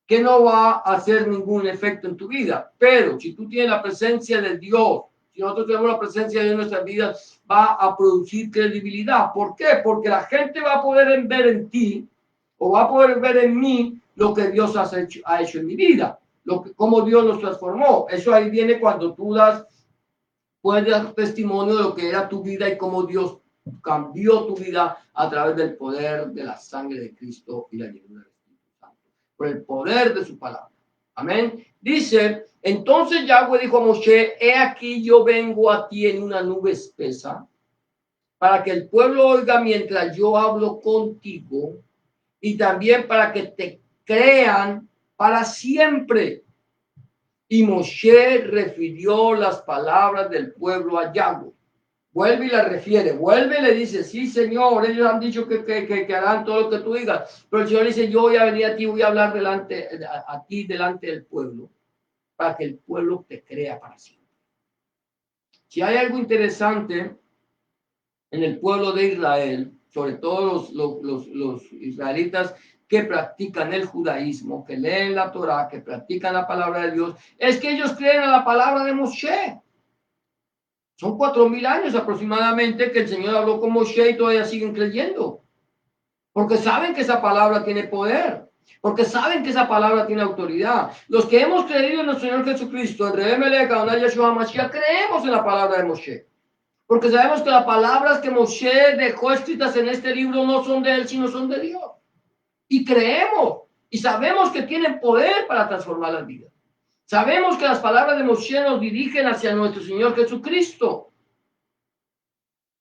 que no va a hacer ningún efecto en tu vida. Pero si tú tienes la presencia de Dios, si nosotros tenemos la presencia de Dios en nuestras vidas, va a producir credibilidad. ¿Por qué? Porque la gente va a poder ver en ti o va a poder ver en mí lo que Dios ha hecho en mi vida, cómo Dios nos transformó. Eso ahí viene cuando tú puedes dar testimonio de lo que era tu vida y cómo Dios cambió tu vida a través del poder de la sangre de Cristo y la llenura del Espíritu Santo, por el poder de su palabra. Amén. Dice: entonces Yahweh dijo a Moshe: he aquí yo vengo a ti en una nube espesa, para que el pueblo oiga mientras yo hablo contigo, y también para que te crean para siempre. Y Moshe refirió las palabras del pueblo a Yahweh. Vuelve y la refiere, vuelve y le dice: sí, Señor, ellos han dicho que harán todo lo que tú digas, pero el Señor dice: yo voy a venir a ti, voy a hablar a ti delante del pueblo, para que el pueblo te crea para siempre. Si hay algo interesante en el pueblo de Israel, sobre todo los israelitas que practican el judaísmo, que leen la Torah, que practican la palabra de Dios, es que ellos creen a la palabra de Moshe. Son 4.000 años aproximadamente que el Señor habló con Moshe y todavía siguen creyendo, porque saben que esa palabra tiene poder. porque saben que esa palabra tiene autoridad. Los que hemos creído en nuestro Señor Jesucristo, en Rebemelech Adonai Yeshua Mashiach, creemos en la palabra de Moshe, porque sabemos que las palabras que Moshe dejó escritas en este libro no son de él, sino son de Dios. Y creemos y sabemos que tienen poder para transformar las vidas. Sabemos que las palabras de Moshe nos dirigen hacia nuestro Señor Jesucristo.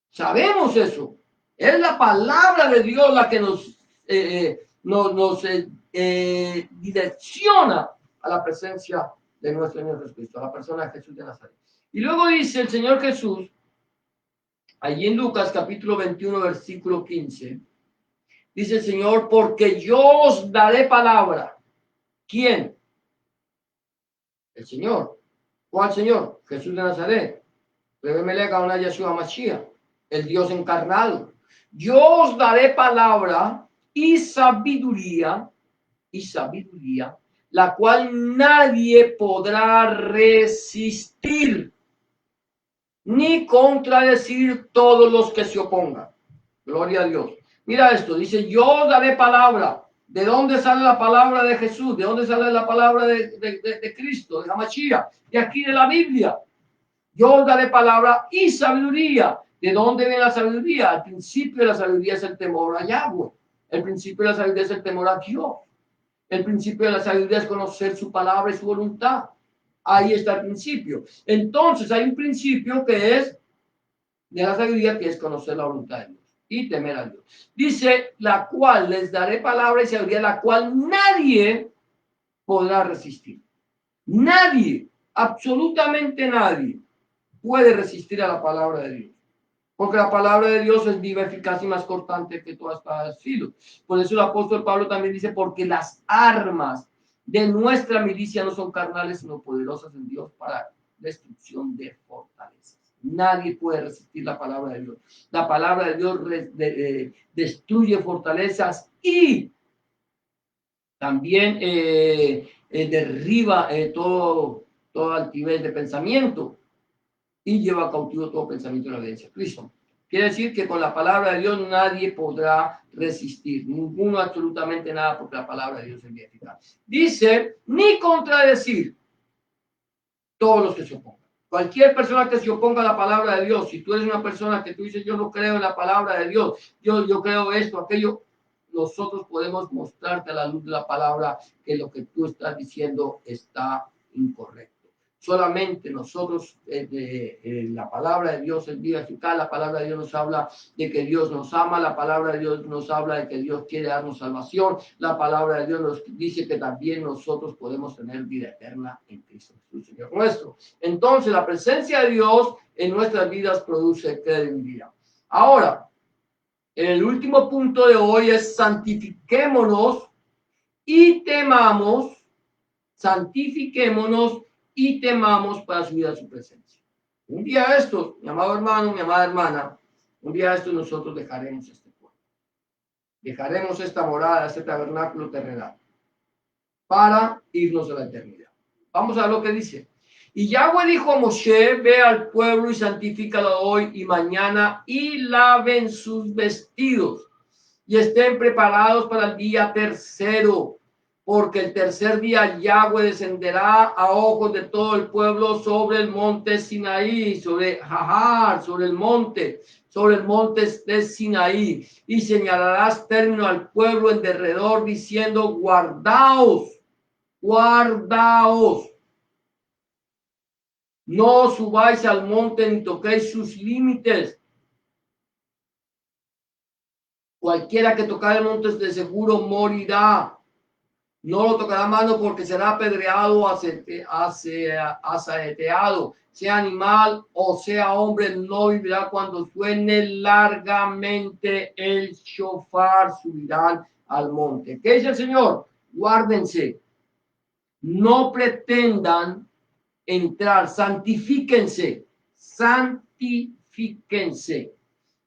Sabemos eso. Es la palabra de Dios la que nos direcciona a la presencia de nuestro Señor Jesucristo, a la persona de Jesús de Nazaret. Y luego dice el Señor Jesús, allí en Lucas capítulo 21, versículo 15, dice el Señor, porque yo os daré palabra. ¿Quién? El Señor. ¿Cuál Señor? Jesús de Nazaret. Rebemelech Adonai Yeshua Mashiach, el Dios encarnado. Yo os daré palabra y sabiduría, la cual nadie podrá resistir ni contradecir todos los que se opongan. Gloria a Dios. Mira esto, dice, yo os daré palabra. ¿De dónde sale la palabra de Jesús? ¿De dónde sale la palabra de Cristo, de la Mashiach? De aquí de la Biblia. Yo os daré palabra y sabiduría. ¿De dónde viene la sabiduría? Al principio de la sabiduría es el temor a Yahweh. El principio de la sabiduría es el temor a Dios. El principio de la sabiduría es conocer su palabra y su voluntad. Ahí está el principio. Entonces hay un principio que es de la sabiduría, que es conocer la voluntad de Dios y temer a Dios. Dice, la cual les daré palabra y sabiduría, la cual nadie podrá resistir. Nadie, absolutamente nadie, puede resistir a la palabra de Dios. Porque la palabra de Dios es viva, eficaz y más cortante que toda espada de filo. Por eso el apóstol Pablo también dice, porque las armas de nuestra milicia no son carnales, sino poderosas en Dios para destrucción de fortalezas. Nadie puede resistir la palabra de Dios. La palabra de Dios destruye fortalezas y también derriba todo altivez de pensamiento y lleva cautivo todo pensamiento de la obediencia a Cristo. Quiere decir que con la palabra de Dios nadie podrá resistir, ninguno, absolutamente nada, porque la palabra de Dios es bien eficaz. Dice, ni contradecir todos los que se opongan. Cualquier persona que se oponga a la palabra de Dios, si tú eres una persona que tú dices, yo no creo en la palabra de Dios, yo creo esto, aquello, nosotros podemos mostrarte a la luz de la palabra que lo que tú estás diciendo está incorrecto. Solamente nosotros, la palabra de Dios es viva, eficaz. La palabra de Dios nos habla de que Dios nos ama. La palabra de Dios nos habla de que Dios quiere darnos salvación. La palabra de Dios nos dice que también nosotros podemos tener vida eterna en Cristo Jesús, Señor nuestro. Entonces, la presencia de Dios en nuestras vidas produce credibilidad. Ahora, el último punto de hoy es santifiquémonos y temamos, santifiquémonos y temamos para subir a su presencia. Un día de estos, mi amado hermano, mi amada hermana, un día de estos nosotros dejaremos este pueblo. Dejaremos esta morada, este tabernáculo terrenal, para irnos a la eternidad. Vamos a ver lo que dice. Y Yahweh dijo a Moshe, ve al pueblo y santifícalo hoy y mañana y laven sus vestidos y estén preparados para el día tercero. Porque el tercer día Yahweh descenderá a ojos de todo el pueblo sobre el monte Sinaí, sobre Jahar, sobre el monte de Sinaí, y señalarás término al pueblo en derredor, diciendo, guardaos, no subáis al monte ni toquéis sus límites. Cualquiera que tocar el monte de seguro morirá. No lo tocará mano porque será apedreado o asaeteado. Sea animal o sea hombre, no vivirá cuando suene largamente el shofar, subirán al monte. ¿Qué dice el Señor? Guárdense. No pretendan entrar. Santifíquense.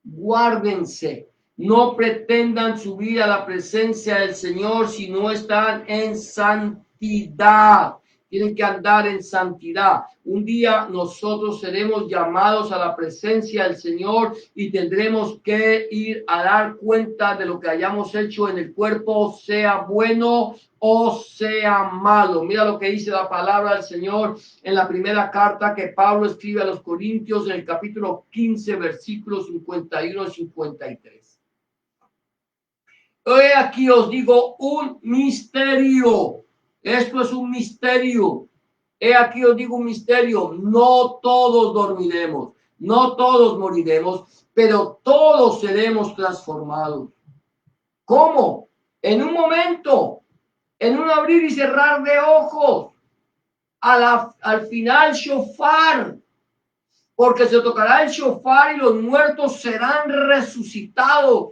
Guárdense. No pretendan subir a la presencia del Señor si no están en santidad. tienen que andar en santidad. Un día nosotros seremos llamados a la presencia del Señor y tendremos que ir a dar cuenta de lo que hayamos hecho en el cuerpo, sea bueno o sea malo. Mira lo que dice la palabra del Señor en la primera carta que Pablo escribe a los Corintios en el capítulo 15, versículos 51 y 53. Hoy aquí os digo un misterio. Esto es un misterio. He aquí os digo un misterio. No todos dormiremos, no todos moriremos, pero todos seremos transformados. ¿Cómo? En un momento, en un abrir y cerrar de ojos, al final shofar, porque se tocará el shofar y los muertos serán resucitados,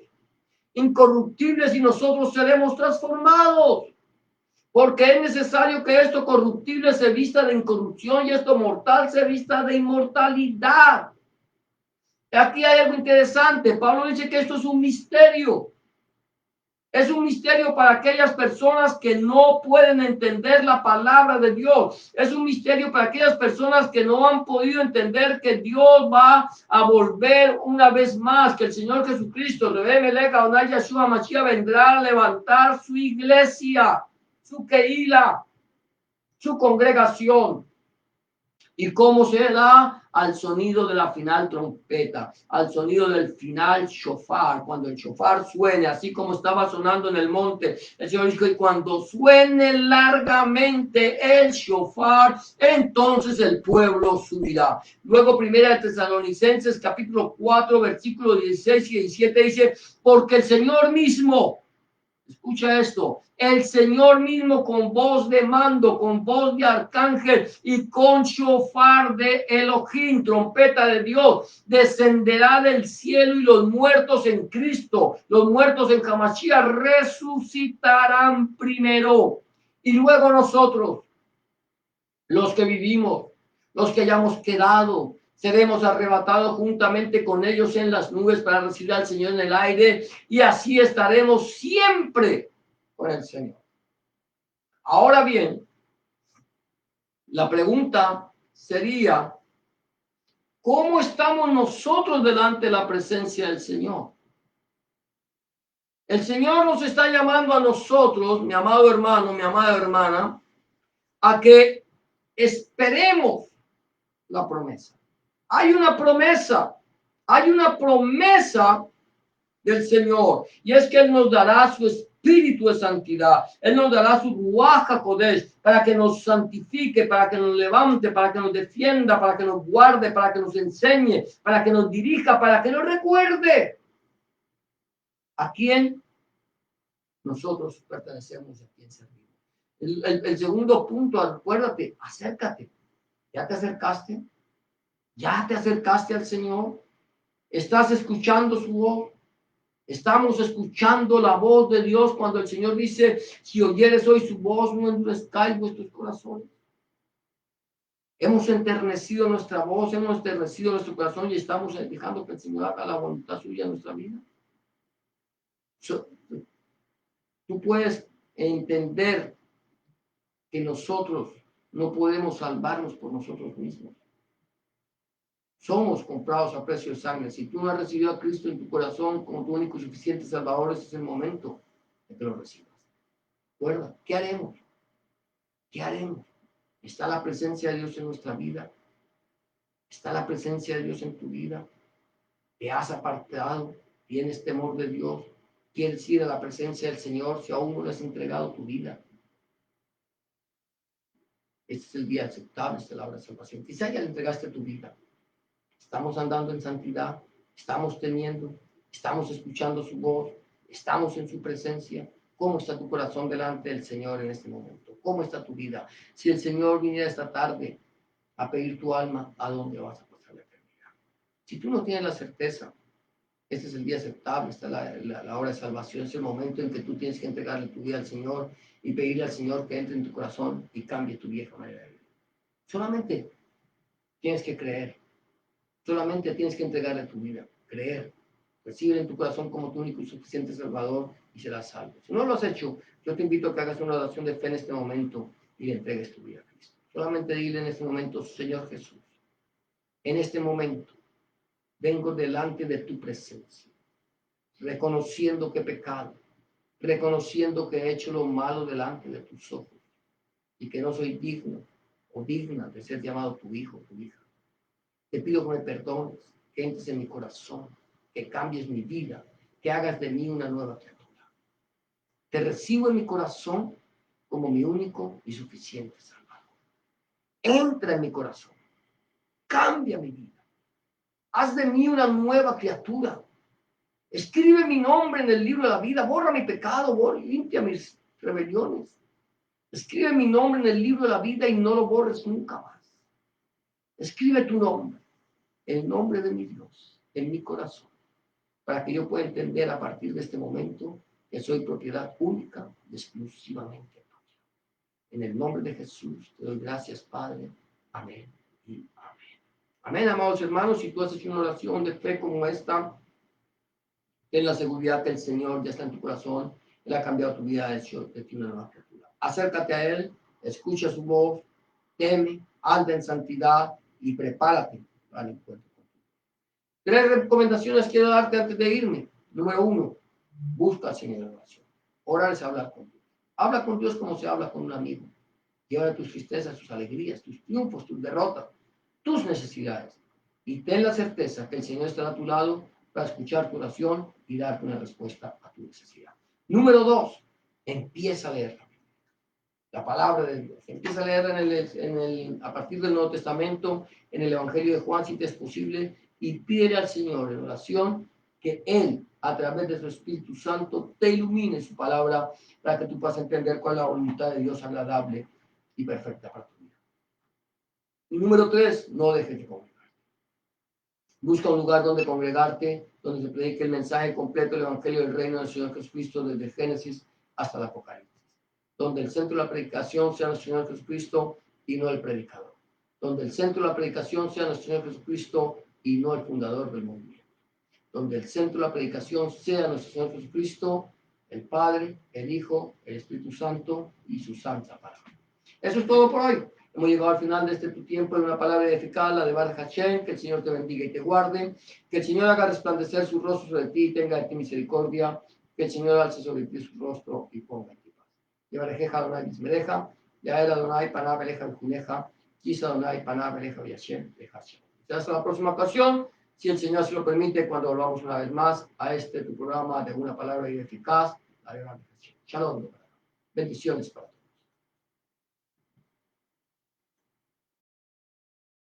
incorruptibles, y nosotros seremos transformados. Porque es necesario que esto corruptible se vista de incorrupción y esto mortal se vista de inmortalidad. Aquí hay algo interesante. Pablo dice que esto es un misterio. Es un misterio para aquellas personas que no pueden entender la palabra de Dios. Es un misterio para aquellas personas que no han podido entender que Dios va a volver una vez más, que el Señor Jesucristo, Yeshua Mashiach, vendrá a levantar su iglesia, su Keilah, su congregación. ¿Y cómo se da? Al sonido de la final trompeta, al sonido del final shofar, cuando el shofar suene, así como estaba sonando en el monte. El Señor dijo, y cuando suene largamente el shofar, entonces el pueblo subirá. Luego, primera de Tesalonicenses, capítulo 4, versículos 16 y 17, dice, porque el Señor mismo, escucha esto, el Señor mismo con voz de mando, con voz de arcángel y con shofar de Elohim, trompeta de Dios, descenderá del cielo y los muertos en Cristo, los muertos en Hamashiach resucitarán primero. Y luego nosotros, los que vivimos, los que hayamos quedado, seremos arrebatados juntamente con ellos en las nubes para recibir al Señor en el aire y así estaremos siempre con el Señor. Ahora bien, la pregunta sería, ¿cómo estamos nosotros delante de la presencia del Señor? El Señor nos está llamando a nosotros, mi amado hermano, mi amada hermana, a que esperemos la promesa. Hay una promesa del Señor, y es que Él nos dará su espíritu de santidad, Él nos dará su Ruach HaKodesh para que nos santifique, para que nos levante, para que nos defienda, para que nos guarde, para que nos enseñe, para que nos dirija, para que nos recuerde a quién nosotros pertenecemos, a quién servimos. El segundo punto, acuérdate, acércate. ¿Ya te acercaste? ¿Ya te acercaste al Señor? ¿Estás escuchando su voz? Estamos escuchando la voz de Dios cuando el Señor dice, si oyeres hoy su voz, no endurezcáis vuestros corazones. Hemos enternecido nuestra voz, hemos enternecido nuestro corazón y estamos dejando que el Señor haga la voluntad suya en nuestra vida. Tú puedes entender que nosotros no podemos salvarnos por nosotros mismos. Somos comprados a precio de sangre. Si tú no has recibido a Cristo en tu corazón como tu único y suficiente Salvador, ese es el momento de que lo recibas. Recuerda, ¿qué haremos? ¿Qué haremos? ¿Está la presencia de Dios en nuestra vida? ¿Está la presencia de Dios en tu vida? ¿Te has apartado? ¿Tienes temor de Dios? ¿Quieres ir a la presencia del Señor si aún no le has entregado tu vida? Este es el día aceptable, esta es la hora de salvación. Quizá ya le entregaste tu vida. Estamos andando en santidad, estamos teniendo, estamos escuchando su voz, estamos en su presencia. ¿Cómo está tu corazón delante del Señor en este momento? ¿Cómo está tu vida? Si el Señor viniera esta tarde a pedir tu alma, ¿a dónde vas a pasar la eternidad? Si tú no tienes la certeza, este es el día aceptable, esta es la hora de salvación, es el momento en que tú tienes que entregarle tu vida al Señor y pedirle al Señor que entre en tu corazón y cambie tu vieja manera de vivir. Solamente tienes que creer. Solamente tienes que entregarle tu vida, creer, recibir en tu corazón como tu único y suficiente Salvador y serás salvo. Si no lo has hecho, yo te invito a que hagas una oración de fe en este momento y le entregues tu vida a Cristo. Solamente dile en este momento, Señor Jesús, en este momento vengo delante de tu presencia, reconociendo que he pecado, reconociendo que he hecho lo malo delante de tus ojos y que no soy digno o digna de ser llamado tu hijo o tu hija. Te pido que me perdones, que entres en mi corazón, que cambies mi vida, que hagas de mí una nueva criatura. Te recibo en mi corazón como mi único y suficiente Salvador. Entra en mi corazón, cambia mi vida, haz de mí una nueva criatura. Escribe mi nombre en el libro de la vida, borra mi pecado, limpia mis rebeliones. Escribe mi nombre en el libro de la vida y no lo borres nunca más. Escribe tu nombre, el nombre de mi Dios, en mi corazón, para que yo pueda entender a partir de este momento que soy propiedad única y exclusivamente tuya. En el nombre de Jesús te doy gracias, Padre. Amén y amén. Amén, amados hermanos. Si tú haces una oración de fe como esta, ten la seguridad que el Señor ya está en tu corazón. Él ha cambiado tu vida, ha hecho de ti una nueva criatura. Acércate a Él, escucha su voz, teme, anda en santidad y prepárate para el encuentro contigo. 3 recomendaciones quiero darte antes de irme. Número 1, busca al Señor en oración. Orar es hablar con Dios. Habla con Dios como se habla con un amigo. Lleva tus tristezas, tus alegrías, tus triunfos, tus derrotas, tus necesidades. Y ten la certeza que el Señor estará a tu lado para escuchar tu oración y darte una respuesta a tu necesidad. Número 2, empieza a leer la palabra de Dios. Empieza a leer a partir del Nuevo Testamento, en el Evangelio de Juan, si te es posible, y pide al Señor en oración que Él, a través de su Espíritu Santo, te ilumine su palabra para que tú puedas entender cuál es la voluntad de Dios agradable y perfecta para tu vida. Y número 3, no dejes de congregarte. Busca un lugar donde congregarte, donde se predique el mensaje completo del Evangelio del Reino del Señor Jesucristo desde Génesis hasta el Apocalipsis. Donde el centro de la predicación sea nuestro Señor Jesucristo y no el predicador. Donde el centro de la predicación sea nuestro Señor Jesucristo y no el fundador del movimiento. Donde el centro de la predicación sea nuestro Señor Jesucristo, el Padre, el Hijo, el Espíritu Santo y su santa palabra. Eso es todo por hoy. Hemos llegado al final de este tu tiempo en una palabra edificada, la de Baruch Hashem. Que el Señor te bendiga y te guarde. Que el Señor haga resplandecer su rostro sobre ti y tenga de ti misericordia. Que el Señor alce sobre ti su rostro y ponga en ti paz. Yevarejeja Adonai Bismereja, Yael Adonai Panah Beleja Vijuneja, Quisa Adonai Panah Beleja Viashem Leja Shem. Hasta la próxima ocasión, si el Señor se lo permite, cuando volvamos una vez más a tu programa de una palabra eficaz, la de Shalom. Bendiciones para todos.